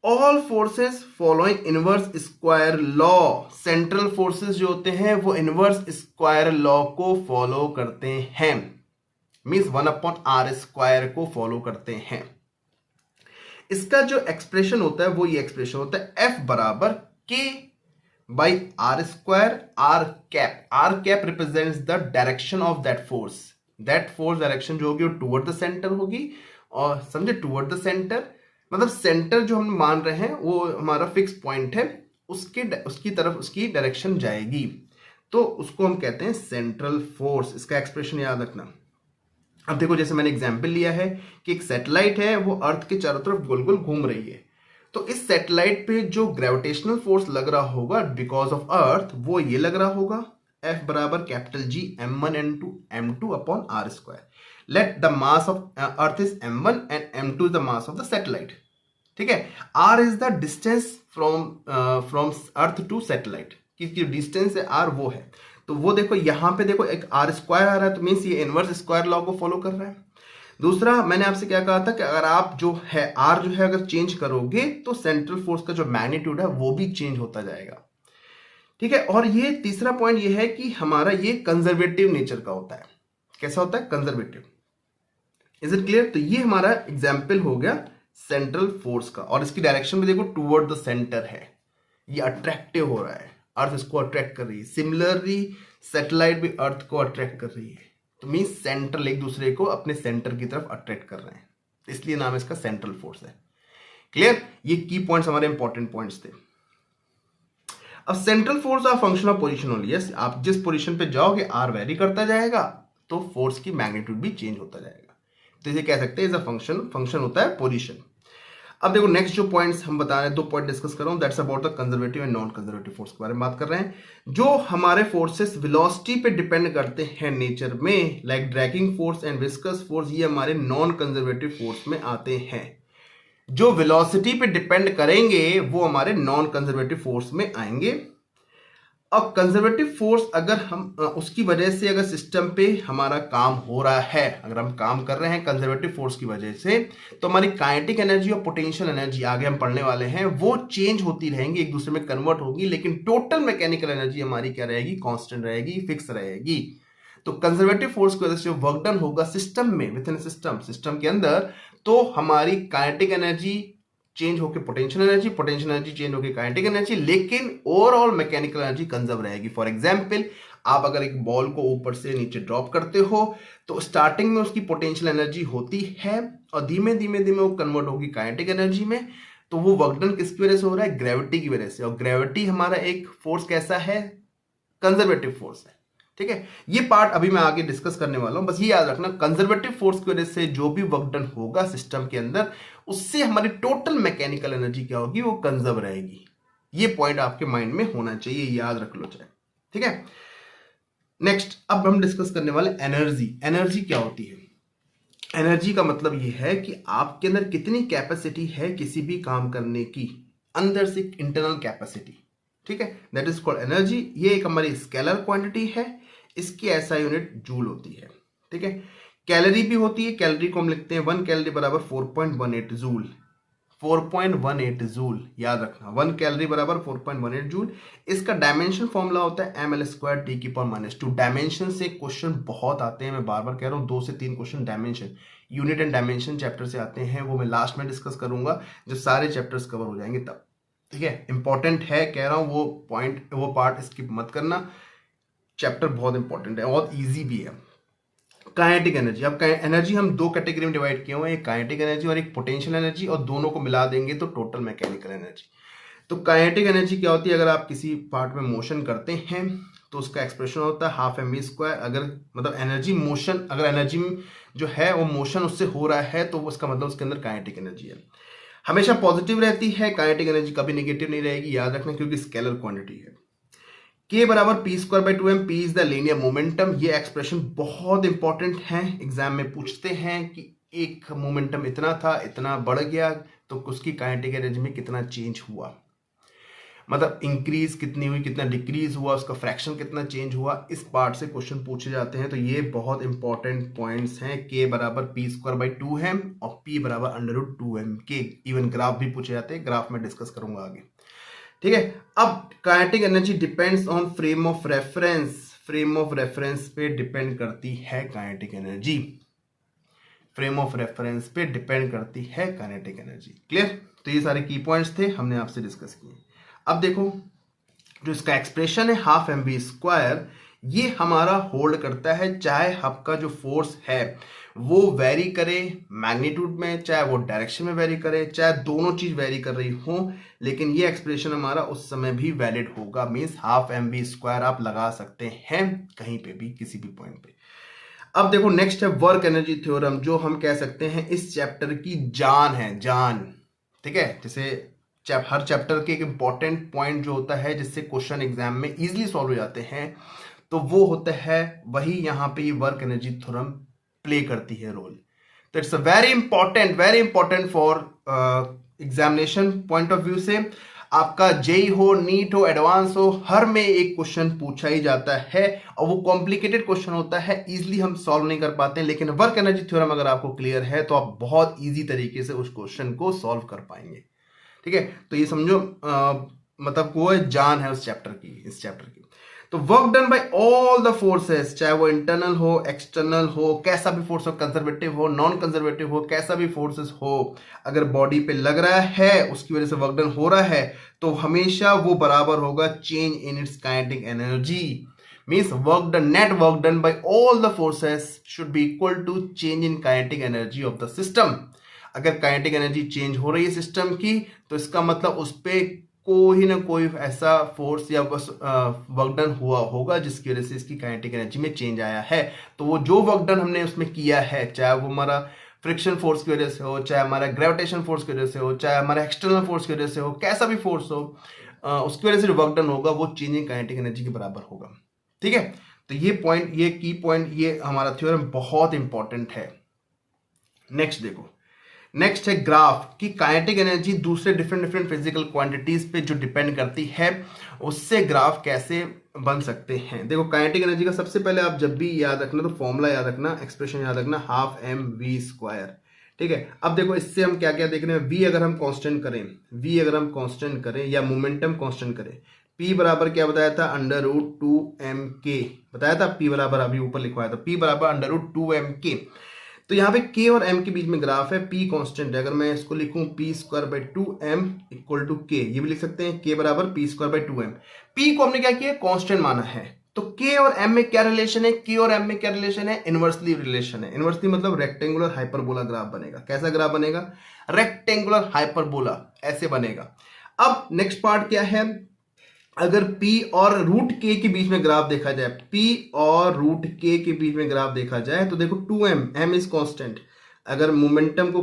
All forces following inverse square law, central forces जो होते हैं वो इनवर्स स्क्वायर लॉ को फॉलो करते हैं, मींस 1/r² को फॉलो करते हैं। इसका जो एक्सप्रेशन होता है वो ये एक्सप्रेशन होता है, F बराबर K by r², r cap represents the direction of that force, that force direction जो होगी वो टुवर्ड द सेंटर होगी, और समझे, टुवर्ड द सेंटर मतलब सेंटर जो हम मान रहे हैं वो हमारा फिक्स पॉइंट है, उसकी तरफ उसकी डायरेक्शन जाएगी, तो उसको हम कहते हैं सेंट्रल फोर्स। इसका एक्सप्रेशन याद रखना। अब देखो, जैसे मैंने एग्जांपल लिया है कि एक सैटेलाइट है, वो अर्थ के चारों तरफ गोल गोल घूम रही है, तो इस सैटेलाइट पे जो ग्रेविटेशनल फोर्स लग रहा होगा बिकॉज ऑफ अर्थ, वो ये लग रहा होगा, F बराबर G m1 upon r²। Let the mass of earth is m1 and m2 is the mass of the satellite. ठीक है, r is the distance from earth to satellite, की डिस्टेंस है r वो है, तो वो देखो यहां पे देखो एक r² आ रहा है, तो मीन्स ये इनवर्स स्क्वायर लॉ को फॉलो कर रहा है। दूसरा, मैंने आपसे क्या कहा था कि अगर आप जो है r जो है अगर चेंज करोगे तो सेंट्रल फोर्स का जो मैग्नीट्यूड है वो भी चेंज होता जाएगा। ठीक है, और ये तीसरा पॉइंट ये है कि हमारा ये कंजर्वेटिव नेचर का होता है। कैसा होता है? कंजर्वेटिव। Is it clear? तो ये हमारा एग्जाम्पल हो गया सेंट्रल फोर्स का, और इसकी डायरेक्शन में देखो टुवर्ड द सेंटर है, ये अट्रैक्टिव हो रहा है, अर्थ इसको अट्रैक्ट कर रही है। सिमिलरली सैटेलाइट भी अर्थ को अट्रैक्ट कर रही है, तो मीन सेंट्रल एक दूसरे को अपने सेंटर की तरफ अट्रैक्ट कर रहे हैं, इसलिए नाम इसका सेंट्रल फोर्स है। क्लियर? ये की पॉइंट्स हमारे इंपॉर्टेंट पॉइंट्स थे। अब central force are function of position only. Yes, आप जिस पोजीशन पे जाओगे आर वेरी करता जाएगा, तो फोर्स की मैग्नीट्यूड भी चेंज होता जाएगा, तो इसे कह सकते हैं इज अ फंक्शन होता है पोजीशन। अब देखो नेक्स्ट जो पॉइंट्स हम बता रहे हैं, 2 पॉइंट डिस्कस कर रहा हूं, that's about the conservative and non conservative force के बारे में बात कर रहे हैं। जो हमारे फोर्सेस वेलोसिटी पे डिपेंड करते हैं नेचर में, like dragging force and viscous force, ये हमारे नॉन कंजर्वेटिव फोर्स में आते हैं। जो वेलोसिटी पे डिपेंड करेंगे वो हमारे नॉन कंजर्वेटिव फोर्स में आएंगे। अब कंजर्वेटिव फोर्स अगर हम उसकी वजह से अगर सिस्टम पे हमारा काम हो रहा है, अगर हम काम कर रहे हैं कंजर्वेटिव फोर्स की वजह से, तो हमारी काइनेटिक एनर्जी और पोटेंशियल एनर्जी आगे हम पढ़ने वाले हैं, वो चेंज होती रहेंगी, एक दूसरे में कन्वर्ट होगी, लेकिन टोटल मैकेनिकल एनर्जी हमारी क्या रहेगी? कांस्टेंट रहेगी, फिक्स रहेगी। तो कंजर्वेटिव फोर्स की वजह से वर्क डन होगा सिस्टम में, विद इन सिस्टम के अंदर, तो हमारी काइनेटिक एनर्जी चेंज होकर पोटेंशियल एनर्जी चेंज होकर काइनेटिक एनर्जी, लेकिन ओवरऑल मैकेनिकल एनर्जी कंजर्व रहेगी। फॉर एग्जांपल, आप अगर एक बॉल को ऊपर से नीचे ड्रॉप करते हो, तो स्टार्टिंग में उसकी पोटेंशियल एनर्जी होती है और धीमे धीमे वो कन्वर्ट होगी काइनेटिक एनर्जी में। तो वो वर्क डन किसकी वजह से हो रहा है? ग्रेविटी की वजह से। और ग्रेविटी हमारा एक फोर्स कैसा है? कंजर्वेटिव फोर्स है। ठीक है, ये पार्ट अभी मैं आगे डिस्कस करने वाला हूं, बस ये याद रखना, कंजर्वेटिव फोर्स की वजह से जो भी वर्क डन होगा सिस्टम के अंदर, उससे हमारी टोटल मैकेनिकल एनर्जी क्या होगी? वो कंजर्व रहेगी। ये पॉइंट आपके माइंड में होना चाहिए, याद रख लो चाहे, ठीक है। नेक्स्ट अब हम डिस्कस करने वाले एनर्जी। एनर्जी क्या होती है? एनर्जी का मतलब ये है कि आपके अंदर कितनी कैपेसिटी है किसी भी काम करने की, अंदर से इंटरनल कैपेसिटी, ठीक है, दैट इज कॉल्ड एनर्जी। ये एक हमारी स्केलर क्वांटिटी है, इसकी ऐसा यूनिट जूल होती है, ठीक है। कैलोरी भी होती है, कैलोरी को हम लिखते हैं 1 कैलोरी बराबर 4.18 जूल, 4.18 जूल, याद रखना 1 कैलोरी बराबर 4.18 जूल। इसका डायमेंशन फॉर्मूला होता है ml² T⁻²। डायमेंशन से क्वेश्चन बहुत आते हैं, मैं बार बार कह रहा हूँ, 2 से 3 question dimension, unit and dimension chapter से आते हैं, वो मैं लास्ट में डिस्कस करूंगा जब सारे चैप्टर्स कवर हो जाएंगे तब, ठीक है। इंपॉर्टेंट है, कह रहा हूँ, वो पॉइंट वो पार्ट स्किप मत करना, चैप्टर बहुत इंपॉर्टेंट है, बहुत ईजी भी है। काइनेटिक एनर्जी, अब एनर्जी हम 2 कैटेगरी में डिवाइड किए हुए हैं, एक काइनेटिक एनर्जी और एक पोटेंशियल एनर्जी, और दोनों को मिला देंगे तो टोटल मैकेनिकल एनर्जी। तो काइनेटिक एनर्जी क्या होती है? अगर आप किसी पार्ट में मोशन करते हैं तो उसका एक्सप्रेशन होता है हाफ mv²। अगर मतलब एनर्जी मोशन, अगर एनर्जी जो है वो मोशन उससे हो रहा है तो उसका मतलब उसके अंदर काइनेटिक एनर्जी है। हमेशा पॉजिटिव रहती है काइनेटिक एनर्जी, कभी नेगेटिव नहीं रहेगी, याद रखना, क्योंकि स्केलर क्वांटिटी है। K बराबर p²/2m, p is the linear momentum. ये एक्सप्रेशन बहुत इंपॉर्टेंट है, एग्जाम में पूछते हैं कि एक मोमेंटम इतना था, इतना बढ़ गया, तो उसकी काइनेटिक एनर्जी में कितना चेंज हुआ, मतलब इंक्रीज कितनी हुई, कितना डिक्रीज हुआ, उसका फ्रैक्शन कितना चेंज हुआ, इस पार्ट से क्वेश्चन पूछे जाते हैं। तो ये बहुत इंपॉर्टेंट पॉइंट्स हैं। K बराबर p²/2 है और p बराबर √2m के। इवन ग्राफ भी पूछे जाते हैं, ग्राफ में डिस्कस करूंगा आगे, ठीक है। अब kinetic energy depends on frame of reference. Frame of reference पे डिपेंड करती है kinetic energy, frame of reference पे डिपेंड करती है काइनेटिक एनर्जी। क्लियर? तो ये सारे की पॉइंट्स थे, हमने आपसे डिस्कस किए। अब देखो, जो इसका एक्सप्रेशन है हाफ mv², ये हमारा होल्ड करता है, चाहे आपका जो फोर्स है वो वेरी करे मैग्नीट्यूड में, चाहे वो डायरेक्शन में वेरी करे, चाहे दोनों चीज वेरी कर रही हो, लेकिन ये एक्सप्रेशन हमारा उस समय भी वैलिड होगा। मींस हाफ mv² आप लगा सकते हैं कहीं पे भी, किसी भी पॉइंट पे। अब देखो नेक्स्ट है वर्क एनर्जी थ्योरम, जो हम कह सकते हैं इस चैप्टर की जान है, जान, ठीक है। जैसे हर चैप्टर के एक इंपॉर्टेंट पॉइंट जो होता है जिससे क्वेश्चन एग्जाम में इजीली सॉल्व हो जाते हैं, तो वो होता है वही, यहाँ पे ये वर्क एनर्जी थ्योरम प्ले करती है रोल। तो it's a very important for examination point of view से। आपका जेई हो, नीट हो, एडवांस हो, हर में एक क्वेश्चन पूछा ही जाता है, और वो कॉम्प्लिकेटेड क्वेश्चन होता है, इजीली हम सॉल्व नहीं कर पाते हैं। लेकिन वर्क एनर्जी थ्योरम अगर आपको क्लियर है तो आप बहुत इजी तरीके से उस क्वेश्चन को सॉल्व कर पाएंगे, ठीक है। तो ये समझो मतलब वो जान है उस चैप्टर की, इस चैप्टर की। तो work done by all the forces, चाहे वो इंटरनल हो, एक्सटर्नल हो, कैसा भी फोर्स हो, कंजर्वेटिव हो, नॉन कंजर्वेटिव हो, कैसा भी फोर्सेस हो, अगर बॉडी पे लग रहा है, उसकी वजह से वर्क डन हो रहा है, तो हमेशा वो बराबर होगा change in its kinetic energy. Means work done, net work done by all the forces should be equal to change in kinetic energy of the system. अगर काइनेटिक एनर्जी चेंज हो रही है सिस्टम की, तो इसका मतलब उस पर कोई ना कोई ऐसा फोर्स या बस वर्क डन हुआ होगा जिसकी वजह से इसकी काइनेटिक एनर्जी में चेंज आया है। तो वो जो वर्क डन हमने उसमें किया है, चाहे वो हमारा फ्रिक्शन फोर्स की वजह से हो, चाहे हमारा ग्रेविटेशन फोर्स की वजह से हो, चाहे हमारा एक्सटर्नल फोर्स की वजह से हो, कैसा भी फोर्स हो, उसकी वजह से जो वर्क डन होगा वो चेंजिंग काइनेटिक एनर्जी के बराबर होगा, ठीक है। तो ये पॉइंट, ये की पॉइंट, ये हमारा थ्योरम बहुत इंपॉर्टेंट है। नेक्स्ट देखो, नेक्स्ट है ग्राफ की काइनेटिक एनर्जी दूसरे डिफरेंट फिजिकल क्वांटिटीज पे जो डिपेंड करती है, उससे ग्राफ कैसे बन सकते हैं। देखो काइनेटिक एनर्जी का सबसे पहले आप जब भी याद रखना तो फॉर्मूला याद रखना, एक्सप्रेशन याद रखना, हाफ mv², ठीक है। अब देखो इससे हम क्या क्या देख रहे हैं, v अगर हम कांस्टेंट करें, v अगर हम कांस्टेंट करें या मोमेंटम कांस्टेंट करें, p बराबर क्या बताया था, √2mk बताया था, p बराबर अभी ऊपर लिखवाया था, p बराबर √2mk। तो यहाँ पे k और m के बीच में ग्राफ है, p कांस्टेंट है, अगर मैं इसको लिखूं p²/2m इक्वल टू k, ये भी लिख सकते हैं k बराबर p²/2m। p को हमने क्या किया, कांस्टेंट माना है, तो k और m में क्या रिलेशन है, k और m में क्या रिलेशन है, इनवर्सली रिलेशन है। इनवर्सली मतलब रेक्टेंगुलर हाइपरबोला ग्राफ बनेगा। कैसा ग्राफ बनेगा, रेक्टेंगुलर हाइपरबोला, ऐसे बनेगा। अब नेक्स्ट पार्ट क्या है, अगर P और √k के बीच में ग्राफ देखा जाए, P और √k के बीच में ग्राफ देखा जाए, तो देखो 2m, m इज कांस्टेंट, अगर मोमेंटम को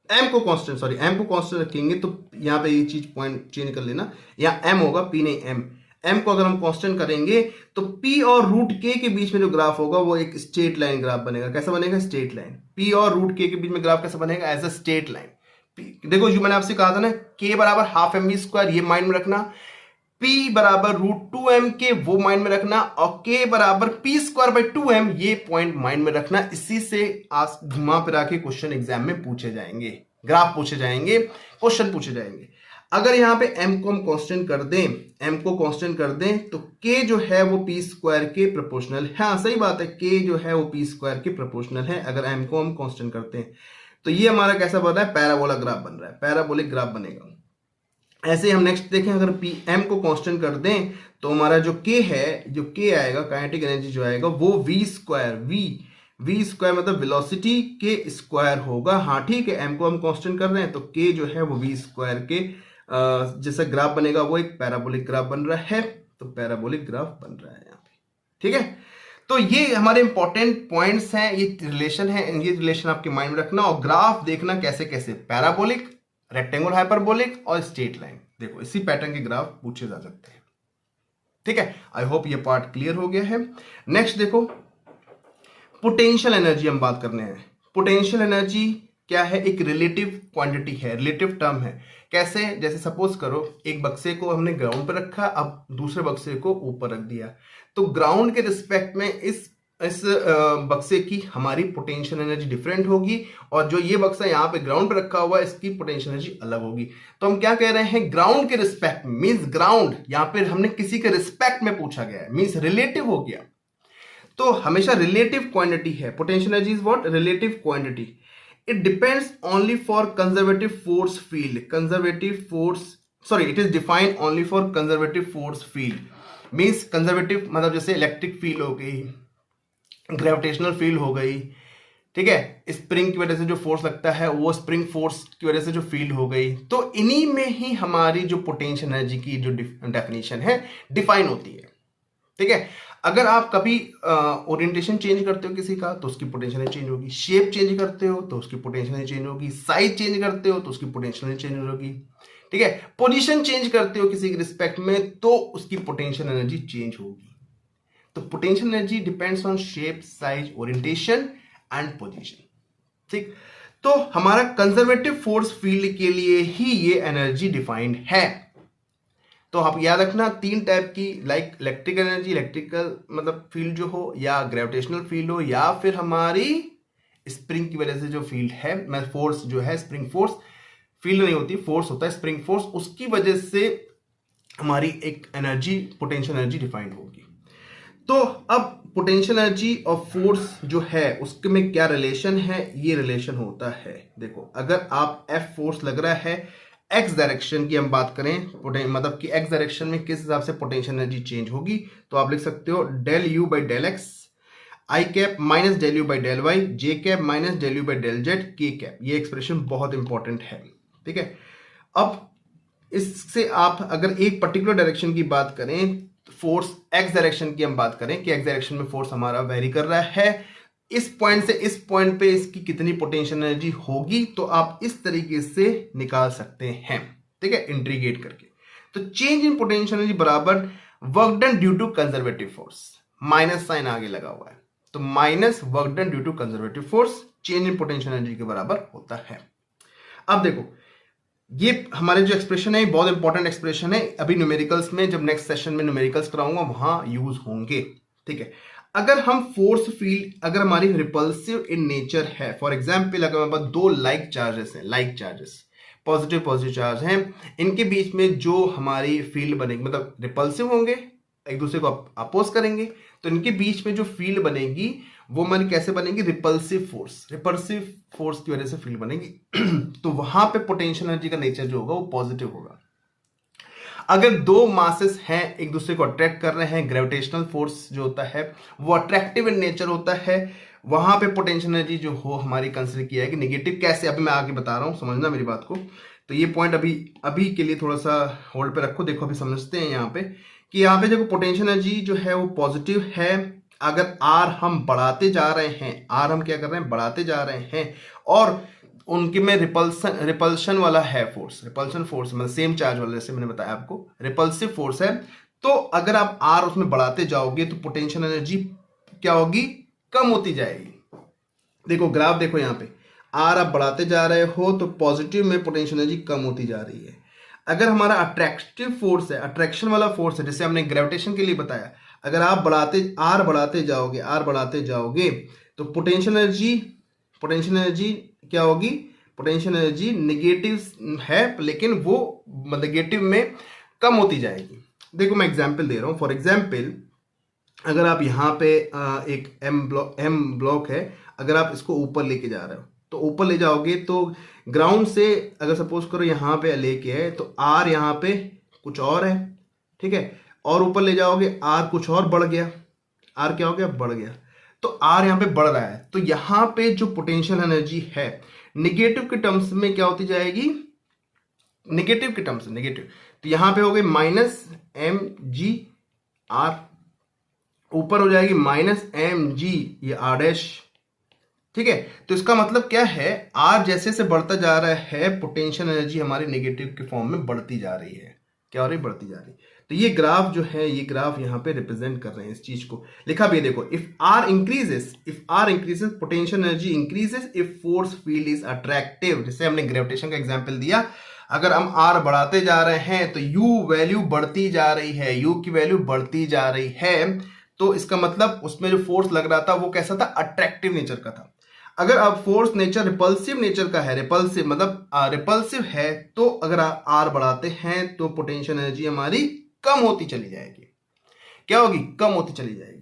एम को कांस्टेंट, सॉरी एम को कांस्टेंट रखेंगे तो यहाँ पे ये चीज पॉइंट चेंज कर लेना, यहाँ एम होगा, पी नहीं एम। एम को अगर हम कांस्टेंट करेंगे तो पी और रूट के के बीच में जो ग्राफ होगा वो एक स्ट्रेट लाइन ग्राफ बनेगा। कैसा बनेगा? Straight line. पी और रूट के बीच में ग्राफ कैसा बनेगा? As a straight line. देखो जो मैंने आपसे कहा था ना, के बराबर हाफ एम वी स्क्वायर, ये माइंड में रखना। P बराबर √2m के, वो माइंड में रखना। और K बराबर P स्क्वायर बाई 2m, ये पॉइंट माइंड में रखना। इसी से आज घुमा फिरा के क्वेश्चन एग्जाम में पूछे जाएंगे, ग्राफ पूछे जाएंगे, क्वेश्चन पूछे जाएंगे। अगर यहाँ पे m को हम कांस्टेंट कर दें, m को कांस्टेंट कर दें तो K जो है वो P स्क्वायर के प्रोपोर्शनल है। हाँ सही बात है, K जो है वो P स्क्वायर के प्रोपोर्शनल है अगर m को हम कांस्टेंट करते हैं। तो ये हमारा कैसा बन रहा है? पैराबोला ग्राफ बन रहा है, पैराबोलिक ग्राफ बनेगा। ऐसे हम नेक्स्ट देखें, अगर पी एम को कांस्टेंट कर दें तो हमारा जो के है, जो के आएगा, काइनेटिक एनर्जी जो आएगा वो वी स्क्वायर, वी स्क्वायर मतलब वेलोसिटी के स्क्वायर होगा। हाँ ठीक है, एम को हम कांस्टेंट कर रहे हैं तो के जो है वो वी स्क्वायर के जैसा ग्राफ बनेगा, वो एक पैराबोलिक ग्राफ बन रहा है। तो पैराबोलिक ग्राफ बन रहा है यहाँ पे, ठीक है। तो ये हमारे इंपॉर्टेंट पॉइंट्स हैं, ये रिलेशन है, ये रिलेशन आपके माइंड में रखना और ग्राफ देखना कैसे कैसे, पैराबोलिक, रेक्टेंगुलर हाइपरबोलिक और स्ट्रेट लाइन। देखो इसी पैटर्न के ग्राफ पूछे जा सकते हैं, ठीक है। आई होप ये पार्ट क्लियर हो गया है। नेक्स्ट देखो, पोटेंशियल एनर्जी हम बात करने हैं। पोटेंशियल एनर्जी क्या है? एक रिलेटिव क्वांटिटी है, रिलेटिव टर्म है। कैसे? जैसे सपोज करो एक बक्से को हमने ग्राउंड पर रखा, अब दूसरे बक्से को ऊपर रख दिया, तो ग्राउंड के रिस्पेक्ट में इस बक्से की हमारी पोटेंशियल एनर्जी डिफरेंट होगी, और जो ये बक्सा यहाँ पे ग्राउंड पे रखा हुआ है इसकी पोटेंशियल एनर्जी अलग होगी। तो हम क्या कह रहे हैं? ग्राउंड के रिस्पेक्ट मींस ग्राउंड, यहाँ पे हमने किसी के रिस्पेक्ट में पूछा गया है, मींस रिलेटिव हो गया। तो हमेशा रिलेटिव क्वांटिटी है। Potential energy is what? Relative quantity. It depends only for conservative force field, conservative force, sorry it is defined only for conservative force field. Means conservative मतलब जैसे इलेक्ट्रिक फील्ड हो गई, ग्रेविटेशनल फील्ड हो गई, ठीक है, स्प्रिंग की वजह से जो फोर्स लगता है वो स्प्रिंग फोर्स की वजह से जो फील्ड हो गई, तो इन्हीं में ही हमारी जो पोटेंशियल एनर्जी की जो डेफिनेशन है डिफाइन होती है, ठीक है। अगर आप कभी ओरिएंटेशन चेंज करते हो किसी का तो उसकी पोटेंशियल एनर्जी चेंज होगी, शेप चेंज करते हो तो उसकी पोटेंशियल एनर्जी चेंज होगी, साइज चेंज करते हो तो उसकी पोटेंशियल एनर्जी चेंज होगी, ठीक है। पोजीशन चेंज करते हो किसी के रिस्पेक्ट में तो उसकी पोटेंशियल एनर्जी चेंज होगी। तो potential energy depends on shape, size, orientation and position, ठीक। तो हमारा कंजर्वेटिव फोर्स फील्ड के लिए ही ये एनर्जी डिफाइंड है। तो आप याद रखना तीन टाइप की, लाइक इलेक्ट्रिकल एनर्जी, इलेक्ट्रिकल मतलब फील्ड जो हो, या ग्रेविटेशनल फील्ड हो, या फिर हमारी स्प्रिंग की वजह से जो फील्ड है, मैं फोर्स जो है, स्प्रिंग फोर्स, फील्ड नहीं होती, फोर्स होता है, स्प्रिंग फोर्स, उसकी वजह से हमारी एक एनर्जी, पोटेंशियल एनर्जी डिफाइंड होगी। तो अब पोटेंशियल एनर्जी और फोर्स जो है उसके में क्या रिलेशन है? ये रिलेशन होता है, देखो अगर आप F फोर्स लग रहा है, एक्स डायरेक्शन की हम बात करें, मतलब कि एक्स डायरेक्शन में किस हिसाब से पोटेंशियल एनर्जी चेंज होगी, तो आप लिख सकते हो del U by del X, I cap minus del U by del Y, J cap minus del U by del Z, K cap. ये एक्सप्रेशन बहुत इंपॉर्टेंट है, ठीक है। अब इससे आप अगर एक पर्टिकुलर डायरेक्शन की बात करें, फोर्स एक्स डायरेक्शन की हम बात करें कि एक्स डायरेक्शन में फोर्स हमारा वेरी कर रहा है, इस पॉइंट से इस पॉइंट पे इसकी कितनी पोटेंशियल एनर्जी होगी, तो आप इस तरीके से निकाल सकते हैं, ठीक है, इंटीग्रेट करके। तो चेंज इन पोटेंशियल एनर्जी बराबर work done due to conservative force, minus sign आगे लगा हुआ है, तो minus work done due to conservative force change in potential energy के बराबर होता है। अब देखो ये हमारे जो एक्सप्रेशन है बहुत इंपॉर्टेंट एक्सप्रेशन है, अभी न्यूमेरिकल्स में जब नेक्स्ट सेशन में न्यूमेरिकल्स कराऊंगा वहां यूज होंगे, ठीक है। अगर हम फोर्स फील्ड, अगर हमारी रिपल्सिव इन नेचर है, फॉर एग्जांपल अगर हमारे पास दो लाइक चार्जेस हैं, लाइक चार्जेस, पॉजिटिव चार्ज हैं, इनके बीच में जो हमारी फील्ड बनेगी, मतलब रिपल्सिव होंगे, एक दूसरे को अपोज करेंगे, तो इनके बीच में जो फील्ड बनेगी वो हमारी कैसे बनेगी? रिपल्सिव फोर्स की वजह से फील्ड बनेगी। तो वहां पे पोटेंशियल एनर्जी का नेचर जो होगा वो पॉजिटिव होगा। अगर दो मासेस हैं एक दूसरे को अट्रैक्ट कर रहे हैं, ग्रेविटेशनल फोर्स जो होता है वो अट्रैक्टिव इन नेचर होता है, वहां पे पोटेंशियल एनर्जी जो हो हमारी कंसिडर किया है कि नेगेटिव। कैसे? अभी मैं आगे बता रहा हूं, समझना मेरी बात को। तो ये पॉइंट अभी के लिए थोड़ा सा होल्ड पे रखो। देखो अभी समझते हैं यहाँ पे कि यहाँ पे देखो पोटेंशियल एनर्जी जो है वो पॉजिटिव है। अगर आर हम बढ़ाते जा रहे हैं, आर हम क्या कर रहे हैं? बढ़ाते जा रहे हैं, और उनके में रिपल्शन वाला है फोर्स, रिपल्शन फोर्स मतलब सेम चार्ज वाला, जैसे मैंने बताया आपको रिपल्सिव फोर्स है। तो अगर आप आर उसमें बढ़ाते जाओगे तो पोटेंशियल एनर्जी क्या होगी, कम होती जाएगी। देखो ग्राफ देखो, यहाँ पे आर आप बढ़ाते जा रहे हो तो पॉजिटिव में पोटेंशियल एनर्जी कम होती जा रही है। अगर हमारा अट्रैक्टिव फोर्स है, अट्रैक्शन वाला फोर्स है, जैसे हमने ग्रेविटेशन के लिए बताया, अगर आप आर बढ़ाते जाओगे तो पोटेंशियल एनर्जी क्या होगी, पोटेंशियल एनर्जी निगेटिव है लेकिन वो नेगेटिव में कम होती जाएगी। देखो मैं एग्जांपल दे रहा हूं, फॉर एग्जांपल अगर आप यहाँ पे एक एम ब्लॉक है, अगर आप इसको ऊपर लेके जा रहे हो तो ऊपर ले जाओगे तो ग्राउंड से अगर सपोज करो यहाँ पे लेके है तो आर यहाँ पे कुछ और है, ठीक है, और ऊपर ले जाओगे आर कुछ और बढ़ गया, आर क्या हो गया, बढ़ गया, तो आर यहाँ पे बढ़ रहा है। तो यहाँ पे जो पोटेंशियल एनर्जी है निगेटिव के टर्म्स में क्या होती जाएगी, निगेटिव के टर्म्स निगेटिव, तो यहाँ पे हो गई माइनस एम जी आर, ऊपर हो जाएगी माइनस एम जी ये आर डैश, ठीक है। तो इसका मतलब क्या है, आर जैसे से बढ़ता जा रहा है पोटेंशियल एनर्जी हमारी नेगेटिव के फॉर्म में बढ़ती जा रही है, क्या हो रही, बढ़ती जा रही है। तो ये ग्राफ जो है, ये ग्राफ यहाँ पे रिप्रेजेंट कर रहे हैं इस चीज को, लिखा भी है देखो, if R increases potential energy increases if force field is attractive. जैसे हमने ग्रेविटेशन का एग्जांपल दिया, अगर हम आर बढ़ाते जा रहे हैं तो यू वैल्यू बढ़ती जा रही है, यू की वैल्यू बढ़ती जा रही है, तो इसका मतलब उसमें जो फोर्स लग रहा था वो कैसा था, अट्रैक्टिव नेचर का था। अगर अब फोर्स नेचर रिपल्सिव नेचर का है, रिपल्सिव मतलब रिपल्सिव है, तो अगर आर बढ़ाते हैं तो पोटेंशियल एनर्जी हमारी कम होती चली जाएगी, क्या होगी, कम होती चली जाएगी।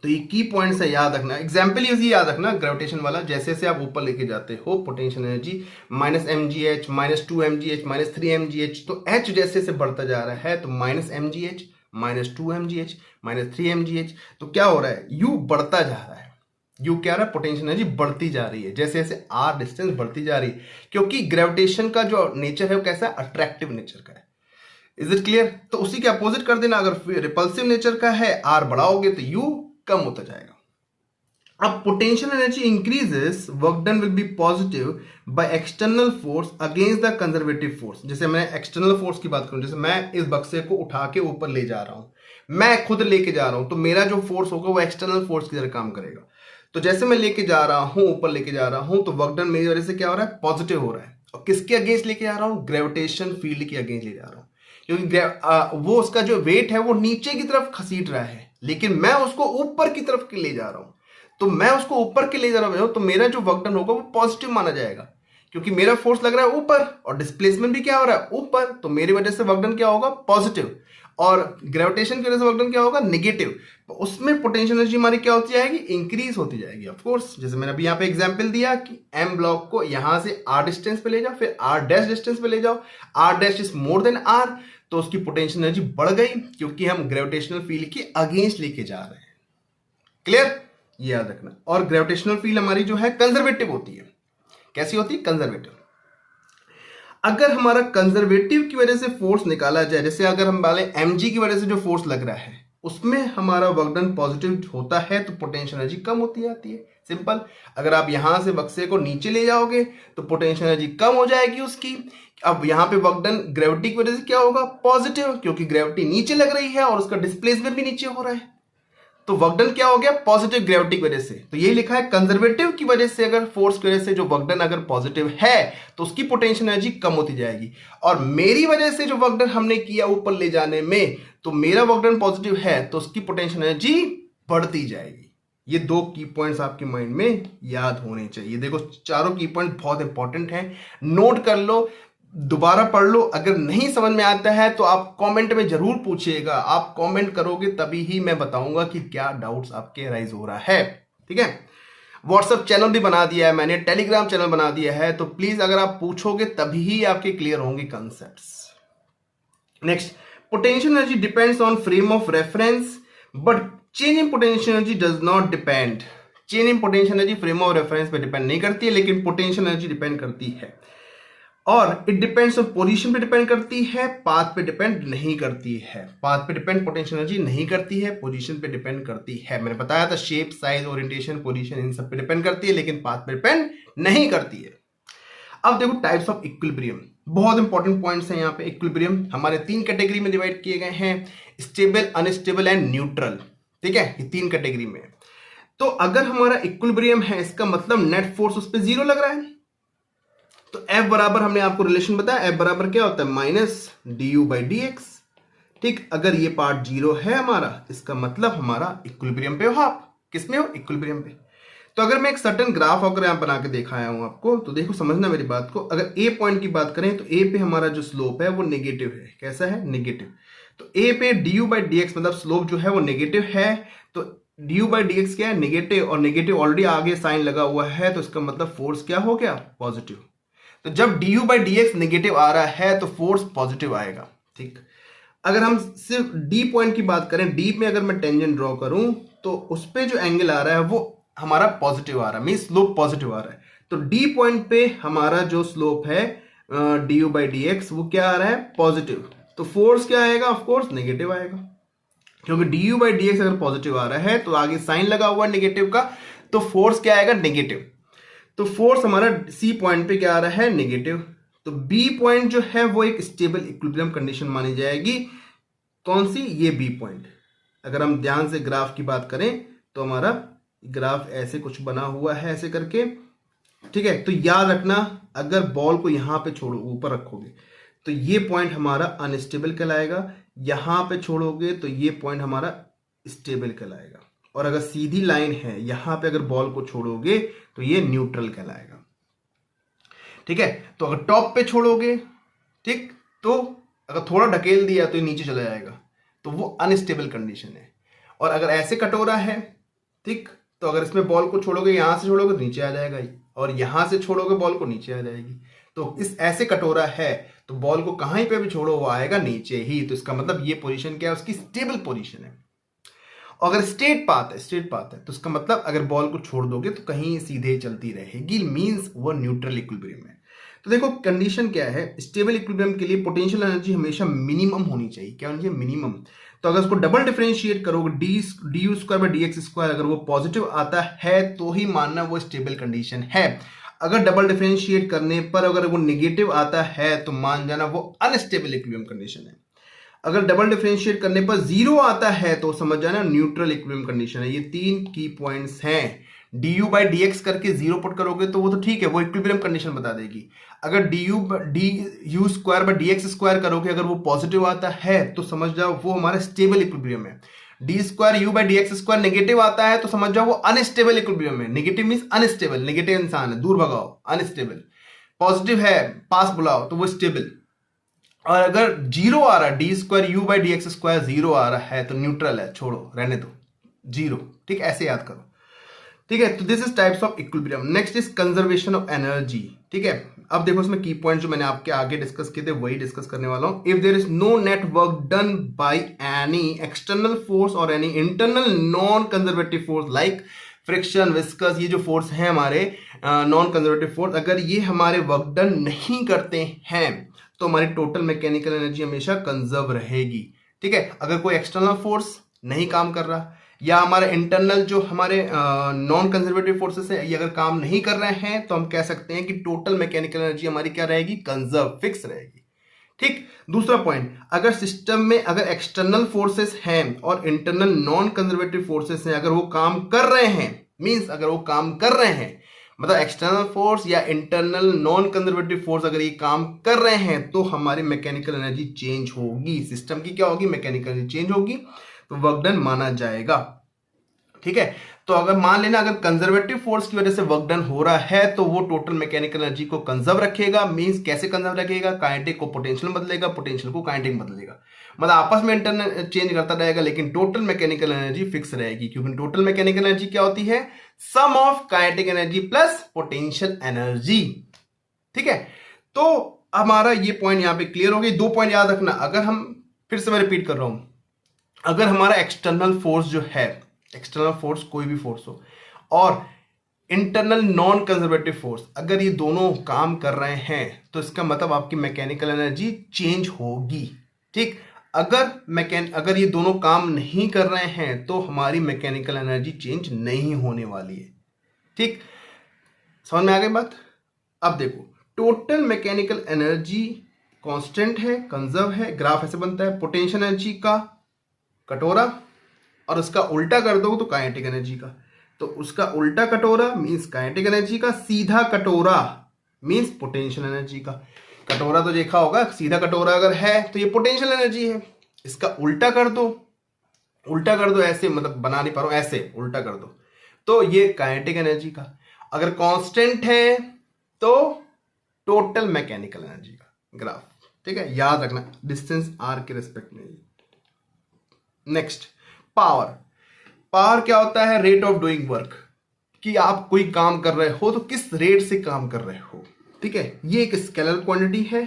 तो ये की पॉइंट्स है, याद रखना, एग्जाम्पल यूज याद रखना ग्रेविटेशन वाला, जैसे जैसे आप ऊपर लेके जाते हो potential energy minus M G H, minus 2 mgh, minus 3 mgh, तो एच जैसे से बढ़ता जा रहा है तो minus mgh, minus 2 mgh, minus 3 mgh, तो क्या हो रहा है, यू बढ़ता जा रहा है, यू क्या रहा है, पोटेंशियल एनर्जी बढ़ती जा रही है जैसे जैसे आर डिस्टेंस बढ़ती जा रही है, क्योंकि ग्रेविटेशन का जो नेचर है वो कैसा है, अट्रैक्टिव नेचर का है। Is it clear? तो उसी के अपोजिट कर देना, अगर रिपल्सिव नेचर का है, आर बढ़ाओगे तो यू कम होता जाएगा। अब potential energy increases, work done will be positive by external force against the conservative force. जैसे मैं एक्सटर्नल फोर्स की बात करूं, जैसे मैं इस बक्से को उठा के ऊपर ले जा रहा हूं, मैं खुद लेके जा रहा हूं, तो मेरा जो फोर्स होगा वो एक्सटर्नल फोर्स की तरह काम करेगा। तो जैसे मैं लेके जा रहा हूं, ऊपर लेके जा रहा हूं, तो वर्क डन मेरी वजह से क्या हो रहा है, पॉजिटिव हो रहा है। और किसके अगेंस्ट लेके जा रहा हूं, ग्रेविटेशन फील्ड के अगेंस्ट ले जा रहा हूं, क्योंकि वो उसका जो वेट है वो नीचे की तरफ खसीट रहा है, लेकिन मैं उसको ऊपर की तरफ ले जा रहा हूं। तो मैं उसको ऊपर के ले जा रहा हूं, तो मेरा जो वर्क डन होगा वो पॉजिटिव माना जाएगा, क्योंकि मेरा फोर्स लग रहा है ऊपर और डिस्प्लेसमेंट भी क्या हो रहा है, ऊपर, तो मेरी वजह से वर्क डन क्या होगा, पॉजिटिव, और ग्रेविटेशन की वजह से वर्क डन क्या होगा, नेगेटिव। तो उसमें पोटेंशियल एनर्जी हमारी क्या होती जाएगी, इंक्रीज होती जाएगी ऑफ कोर्स। जैसे मैंने अभी यहाँ पे एग्जांपल दिया कि एम ब्लॉक को यहां से आर डिस्टेंस पे ले जाओ, फिर आर डैश डिस्टेंस पे ले जाओ, R dash is more than R, तो उसकी पोटेंशियल एनर्जी बढ़ गई, क्योंकि हम ग्रेविटेशनल फील्ड के अगेंस्ट लेके जा रहे हैं। क्लियर? ये याद रखना। और ग्रेविटेशनल फील्ड हमारी जो है कंजर्वेटिव होती है। कैसी होती है, कंजर्वेटिव। अगर हमारा कंजर्वेटिव की वजह से फोर्स निकाला जाए, जैसे अगर हम वाले mg की वजह से जो फोर्स लग रहा है उसमें हमारा वर्क डन पॉजिटिव होता है, तो पोटेंशियल एनर्जी कम होती जाती है, सिंपल। अगर आप यहां से बक्से को नीचे ले जाओगे तो पोटेंशियल एनर्जी कम हो जाएगी उसकी। अब यहां पे वर्क डन ग्रेविटी की वजह से क्या होगा, पॉजिटिव, क्योंकि ग्रेविटी नीचे लग रही है और उसका डिस्प्लेसमेंट भी नीचे हो रहा है, तो वर्क डन क्या हो गया, पॉजिटिव ग्रेविटी की वजह से। तो यही लिखा है, कंजर्वेटिव की वजह से, अगर फोर्स की वजह से जो वर्क डन अगर पॉजिटिव है तो उसकी पोटेंशियल एनर्जी कम होती जाएगी, और मेरी वजह से जो वर्क डन हमने किया ऊपर ले जाने में, तो मेरा वर्क डन पॉजिटिव है तो उसकी पोटेंशियल एनर्जी बढ़ती जाएगी। ये दो की पॉइंट्स आपके माइंड में याद होने चाहिए। देखो चारों की पॉइंट बहुत इंपॉर्टेंट है, नोट कर लो, दोबारा पढ़ लो। अगर नहीं समझ में आता है तो आप कमेंट में जरूर पूछिएगा, आप कमेंट करोगे तभी ही मैं बताऊंगा कि क्या डाउट्स आपके राइज हो रहा है, ठीक है। व्हाट्सएप चैनल भी बना दिया है मैंने, टेलीग्राम चैनल बना दिया है, तो प्लीज अगर आप पूछोगे तभी ही आपके क्लियर होंगे concepts. Next, potential energy depends on frame of reference but change in potential energy does not depend. Change in potential energy frame of reference पे डिपेंड नहीं करती है, लेकिन पोटेंशियल एनर्जी डिपेंड करती है। और इट डिपेंड्स ऑन पोजीशन पे डिपेंड करती है, पाथ पे डिपेंड नहीं करती है। पाथ पे डिपेंड पोटेंशियल एनर्जी नहीं करती है, पोजीशन पे डिपेंड करती है। मैंने बताया था shape, size, orientation, position in सब पे डिपेंड करती है, लेकिन पाथ पे डिपेंड नहीं करती है। अब देखो टाइप्स ऑफ इक्विलिब्रियम, बहुत इंपॉर्टेंट पॉइंट्स हैं यहाँ पे। इक्विलिब्रियम हमारे 3 कैटेगरी में डिवाइड किए गए हैं, स्टेबल, अनस्टेबल एंड न्यूट्रल। ठीक है, ये 3 कैटेगरी में। तो अगर हमारा इक्विलिब्रियम है, इसका मतलब नेट फोर्स उस पर 0 लग रहा है। तो F बराबर, हमने आपको रिलेशन बताया, F बराबर क्या होता है, माइनस du/dx। ठीक, अगर ये पार्ट 0 है हमारा, इसका मतलब हमारा इक्विलिब्रियम पे हो आप। किसमें हो, इक्विलिब्रियम पे। तो अगर मैं एक सर्टेन ग्राफ अगर यहाँ बना के दिखाया हूं आपको, तो देखो समझना मेरी बात को। अगर ए पॉइंट की बात करें तो ए पे हमारा जो स्लोप है वो नेगेटिव है। कैसा है, नेगेटिव। तो ए पे du/dx मतलब स्लोप जो है वो नेगेटिव है। तो du/dx क्या है, नेगेटिव, और नेगेटिव ऑलरेडी आगे साइन लगा हुआ है, तो इसका मतलब फोर्स क्या हो गया, पॉजिटिव। तो जब du/dx नेगेटिव आ रहा है तो फोर्स पॉजिटिव आएगा। ठीक, अगर हम सिर्फ डी पॉइंट की बात करें, डी में अगर मैं टेंजेंट ड्रॉ करूं तो उस पे जो एंगल आ रहा है वो हमारा पॉजिटिव आ रहा है, मीन स्लोप पॉजिटिव आ रहा है। तो डी पॉइंट पे हमारा जो स्लोप है du/dx वो क्या आ रहा है, पॉजिटिव। तो फोर्स क्या आएगा, ऑफ कोर्स नेगेटिव आएगा, क्योंकि du/dx अगर पॉजिटिव आ रहा है तो आगे साइन लगा हुआ नेगेटिव का, तो फोर्स क्या आएगा, नेगेटिव। तो फोर्स हमारा सी पॉइंट पे क्या आ रहा है, नेगेटिव। तो बी पॉइंट जो है वो एक स्टेबल इक्विलिब्रियम कंडीशन मानी जाएगी। कौन सी, ये बी पॉइंट। अगर हम ध्यान से ग्राफ की बात करें तो हमारा ग्राफ ऐसे कुछ बना हुआ है, ऐसे करके। ठीक है, तो याद रखना, अगर बॉल को यहां पे छोड़ो, ऊपर रखोगे तो ये पॉइंट हमारा अनस्टेबल कहलाएगा, यहां पे छोड़ोगे तो ये पॉइंट हमारा स्टेबल कहलाएगा, और अगर सीधी लाइन है यहां पे अगर बॉल को छोड़ोगे तो ये न्यूट्रल कहलाएगा। ठीक है, तो अगर टॉप पे छोड़ोगे, ठीक, तो अगर थोड़ा ढकेल दिया तो ये नीचे चला जाएगा, तो वो अनस्टेबल कंडीशन है। और अगर ऐसे कटोरा है, ठीक, तो अगर इसमें बॉल को छोड़ोगे, यहां से छोड़ोगे तो नीचे आ जाएगा, और यहां से छोड़ोगे बॉल को नीचे आ जाएगी। तो इस ऐसे कटोरा है तो बॉल को कहीं पे भी छोड़ो वो आएगा नीचे ही। तो इसका मतलब ये पोजीशन क्या है, उसकी स्टेबल पोजीशन है। अगर स्ट्रेट पाथ है तो इसका मतलब अगर बॉल को छोड़ दोगे तो कहीं सीधे चलती रहेगी, मींस वो न्यूट्रल इक्विलिब्रियम है। तो देखो कंडीशन क्या है, स्टेबल इक्विलिब्रियम के लिए पोटेंशियल एनर्जी हमेशा मिनिमम होनी चाहिए। क्या होनी चाहिए, मिनिमम। तो अगर उसको डबल डिफरेंशिएट करोगे, du/dx², अगर वो पॉजिटिव आता है तो ही मानना वो स्टेबल कंडीशन है। अगर डबल डिफरेंशिएट करने पर अगर वो नेगेटिव आता है तो मान जाना वो अनस्टेबल इक्विलिब्रियम कंडीशन है। अगर डबल डिफरेंशिएट करने पर 0 आता है तो समझ जाना न्यूट्रल इक्विलिब्रियम कंडीशन है। ये 3 की पॉइंट्स हैं। du/dx करके 0 पुट करोगे तो वो तो ठीक है, वो इक्विलिब्रियम कंडीशन बता देगी। अगर du/dx² करोगे, अगर वो पॉजिटिव आता है तो समझ जाओ वो हमारा स्टेबल इक्विलिब्रियम है। d²u/dx² नेगेटिव आता है तो समझ जाओ वो अनस्टेबल इक्विलिब्रियम है। नेगेटिव मींस अनस्टेबल, नेगेटिव इंसान है, दूर भगाओ, अनस्टेबल। पॉजिटिव है, पास बुलाओ, तो वो स्टेबल। और अगर 0 आ रहा है, d²u/dx² 0 आ रहा है तो न्यूट्रल है, छोड़ो, रहने दो, 0। ठीक, ऐसे याद करो। ठीक है, तो this is types of equilibrium. Next is conservation of energy. ठीक है, अब देखो इसमें की पॉइंट जो मैंने आपके आगे डिस्कस किए थे वही डिस्कस करने वाला हूं। If there is no net work done by any external force और any internal non conservative force like friction, viscous, ये जो फोर्स है हमारे नॉन कंजर्वेटिव फोर्स, अगर ये हमारे वर्क डन नहीं करते हैं तो हमारी टोटल मैकेनिकल एनर्जी हमेशा कंजर्व रहेगी। ठीक है, अगर कोई एक्सटर्नल फोर्स नहीं काम कर रहा या हमारे इंटरनल जो हमारे नॉन कंजर्वेटिव फोर्सेस है ये अगर काम नहीं कर रहे हैं तो हम कह सकते हैं कि टोटल मैकेनिकल एनर्जी हमारी क्या रहेगी, कंजर्व, फिक्स रहेगी। ठीक, दूसरा पॉइंट, अगर सिस्टम में अगर एक्सटर्नल फोर्सेस हैं और इंटरनल नॉन कंजर्वेटिव फोर्सेस हैं, अगर वो काम कर रहे हैं, मींस अगर वो काम कर रहे हैं, मतलब एक्सटर्नल फोर्स या इंटरनल नॉन कंजर्वेटिव फोर्स अगर ये काम कर रहे हैं तो हमारी मैकेनिकल एनर्जी चेंज होगी। सिस्टम की क्या होगी, मैकेनिकल एनर्जी चेंज होगी, तो वर्क डन माना जाएगा। ठीक है, तो अगर मान लेना अगर कंजर्वेटिव फोर्स की वजह से वर्क डन हो रहा है तो वो टोटल मैकेनिकल एनर्जी को कंजर्व रखेगा। मींस कैसे कंजर्व रखेगा, काइनेटिक को पोटेंशियल बदलेगा, पोटेंशियल को काइनेटिक बदलेगा, मतलब आपस में इंटरनल चेंज करता रहेगा, लेकिन टोटल मैकेनिकल एनर्जी फिक्स रहेगी, क्योंकि टोटल मैकेनिकल एनर्जी क्या होती है, sum of kinetic energy plus potential energy. ठीक है, तो हमारा ये पॉइंट यहां पे क्लियर हो गई। 2 पॉइंट याद रखना, अगर हम, फिर से मैं रिपीट कर रहा हूं, अगर हमारा एक्सटर्नल फोर्स जो है, एक्सटर्नल फोर्स कोई भी फोर्स हो, और इंटरनल नॉन कंजर्वेटिव फोर्स, अगर ये दोनों काम कर रहे हैं तो इसका मतलब आपकी मैकेनिकल एनर्जी चेंज होगी। ठीक, अगर ये दोनों काम नहीं कर रहे हैं तो हमारी मैकेनिकल एनर्जी चेंज नहीं होने वाली है। ठीक, समझ में आ गई बात। अब देखो टोटल मैकेनिकल एनर्जी कांस्टेंट है, कंजर्व है, ग्राफ ऐसे बनता है। पोटेंशियल एनर्जी का कटोरा और उसका उल्टा कर दो तो काइनेटिक एनर्जी का, तो उसका उल्टा कटोरा मींस काइनेटिक एनर्जी का, सीधा कटोरा मींस पोटेंशियल एनर्जी का। कटोरा तो देखा होगा, सीधा कटोरा अगर है तो ये पोटेंशियल एनर्जी है, इसका उल्टा कर दो, उल्टा कर दो ऐसे, मतलब बना नहीं पा रहा हूं, ऐसे उल्टा कर दो तो ये काइनेटिक एनर्जी का। अगर कांस्टेंट है तो टोटल मैकेनिकल एनर्जी का ग्राफ, ठीक है, याद रखना डिस्टेंस आर के रेस्पेक्ट में। Next power. पावर क्या होता है? रेट ऑफ डूइंग वर्क, कि आप कोई काम कर रहे हो तो किस रेट से काम कर रहे हो, ठीक है। ये एक स्केलर क्वांटिटी है,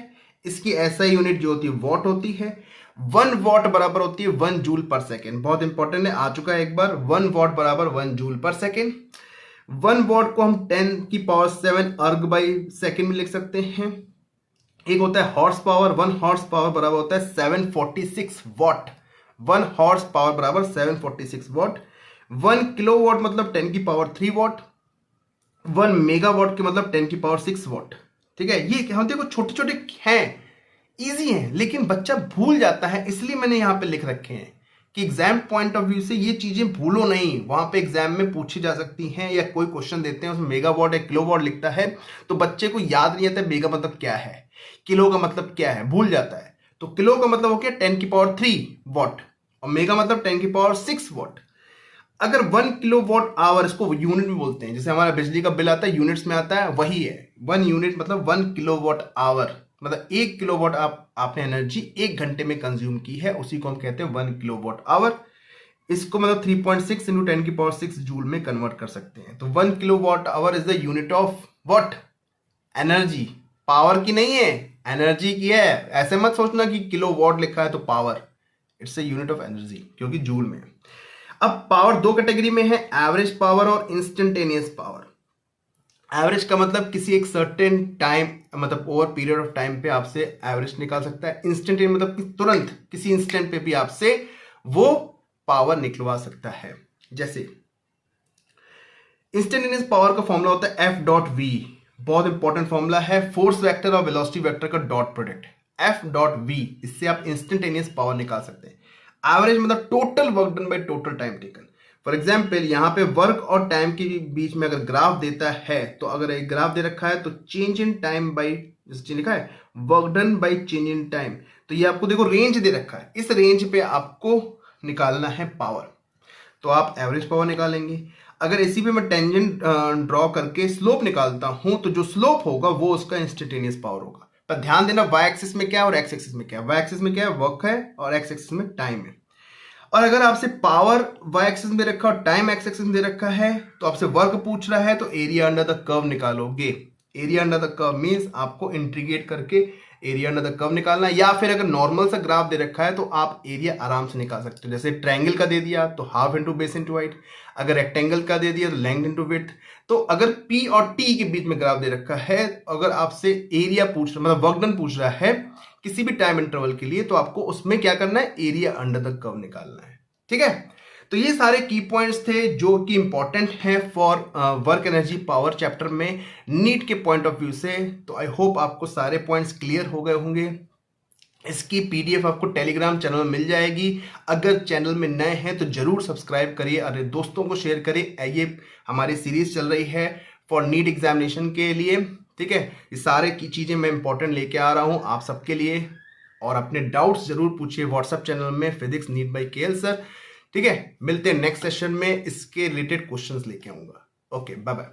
इसकी एसआई यूनिट जो होती है वॉट होती है। 1 वॉट बराबर होती है 1 जूल पर सेकेंड, बहुत इंपॉर्टेंट है, आ चुका है एक बार। 1 वॉट बराबर 1 जूल पर सेकेंड। 1 वॉट को हम 10 की पावर 7 अर्ग बाई सेकेंड में लिख सकते हैं। एक होता है हॉर्स पावर, 1 हॉर्स पावर बराबर होता है 746 वॉट। 1 हॉर्स पावर बराबर 746 वॉट। 1 किलो वॉट मतलब 10 की पावर 3 वॉट। 1 मेगा वॉट के मतलब 10 की पावर 6 वॉट, ठीक है। ये क्या होते हैं, छोटे छोटे हैं, इजी हैं, लेकिन बच्चा भूल जाता है, इसलिए मैंने यहां पे लिख रखे हैं कि एग्जाम पॉइंट ऑफ व्यू से ये चीजें भूलो नहीं। वहां पे एग्जाम में पूछी जा सकती हैं, या कोई क्वेश्चन देते हैं उसमें मेगावाट या किलोवाट लिखता है तो बच्चे को याद नहीं आता मेगा मतलब क्या है, किलो का मतलब क्या है, भूल जाता है। तो किलो का मतलब हो गया 10 की पावर 3 वॉट और मेगा मतलब 10 की पावर 6 वॉट। अगर 1 किलो वॉट आवर, इसको यूनिट में बोलते हैं, जैसे हमारा बिजली का बिल आता है यूनिट्स में आता है, वही है 1 यूनिट मतलब 1 किलो वॉट आवर, मतलब 1 किलो वॉट आपने एनर्जी 1 घंटे में कंज्यूम की है, उसी को हम कहते हैं 1 किलो वॉट आवर। इसको मतलब 3.6 इंटू 10 की पावर 6 जूल में कन्वर्ट कर सकते हैं। तो 1 kilo watt hour is the unit of what? Energy. Power की नहीं है, एनर्जी की है। ऐसे मत सोचना कि किलो वॉट लिखा है तो power, it's a unit of energy, क्योंकि जूल में। अब पावर दो कैटेगरी में है, एवरेज पावर और इंस्टेंटेनियस पावर। एवरेज का मतलब किसी एक सर्टेन टाइम, मतलब ओवर पीरियड ऑफ टाइम पे आपसे एवरेज निकाल सकता है। इंस्टेंटेनियस मतलब कि तुरंत किसी इंस्टेंट पे भी आपसे वो पावर निकलवा सकता है। जैसे इंस्टेंटेनियस पावर का फॉर्मूला होता है एफ डॉट वी, बहुत इंपॉर्टेंट फॉर्मूला है, फोर्स वेक्टर और वेलोसिटी वेक्टर का dot product, F dot V. इससे आप इंस्टेंटेनियस पावर निकाल सकते हैं। एवरेज मतलब total work done by total time taken. For example यहाँ पे वर्क और टाइम के बीच में अगर ग्राफ देता है, तो अगर एक ग्राफ दे रखा है तो चेंज इन टाइम बाई, जैसे लिखा है work done by change in time, तो ये आपको देखो रेंज दे रखा है, इस रेंज पे आपको निकालना है पावर, तो आप एवरेज पावर निकालेंगे। अगर इसी पे मैं टेंजेंट ड्रॉ करके स्लोप निकालता हूं, तो जो स्लोप होगा वो उसका इंस्टेंटेनियस पावर होगा। पर ध्यान देना वाई एक्सिस में क्या है और एक्स एक्सिस में क्या है। वाई एक्सिस में क्या है? वर्क है, और एक्स एक्सिस में टाइम है। और अगर आपसे पावर वाई एक्सिस में दे रखा और टाइम एक्स एक्सिस में दे रखा है, तो आपसे वर्क पूछ रहा है, तो एरिया अंडर द कर्व निकालोगे। Area under the curve means आपको इंटीग्रेट करके एरिया अंडर द कर्व निकालना है। या फिर अगर नॉर्मल सा ग्राफ दे रखा है तो आप एरिया आराम से निकाल सकते हो। जैसे ट्रायंगल का दे दिया तो half into base into height, अगर रेक्टेंगल का दे दिया तो लेंथ इंटू विड्थ। तो अगर P और T के बीच में ग्राफ दे रखा है, अगर आपसे एरिया पूछ रहा, मतलब वर्क डन पूछ रहा है किसी भी टाइम इंटरवल के लिए, तो आपको उसमें क्या करना है? एरिया अंडर द कर्व निकालना है, ठीक है। तो ये सारे की पॉइंट्स थे जो कि इंपॉर्टेंट हैं for work energy power chapter में नीट के पॉइंट ऑफ व्यू से। तो आई होप आपको सारे पॉइंट्स क्लियर हो गए होंगे। इसकी पीडीएफ आपको टेलीग्राम चैनल में मिल जाएगी। अगर चैनल में नए हैं तो जरूर सब्सक्राइब करिए, अरे दोस्तों को शेयर करिए। ये हमारी सीरीज चल रही है फॉर नीट एग्जामिनेशन के लिए, ठीक है। ये सारे की चीजें मैं इंपॉर्टेंट लेके आ रहा हूं आप सबके लिए, और अपने डाउट्स जरूर पूछिए व्हाट्सएप चैनल में physics NEET by KL sir, ठीक है। मिलते हैं नेक्स्ट सेशन में, इसके रिलेटेड क्वेश्चंस लेके आऊंगा। Okay, bye bye.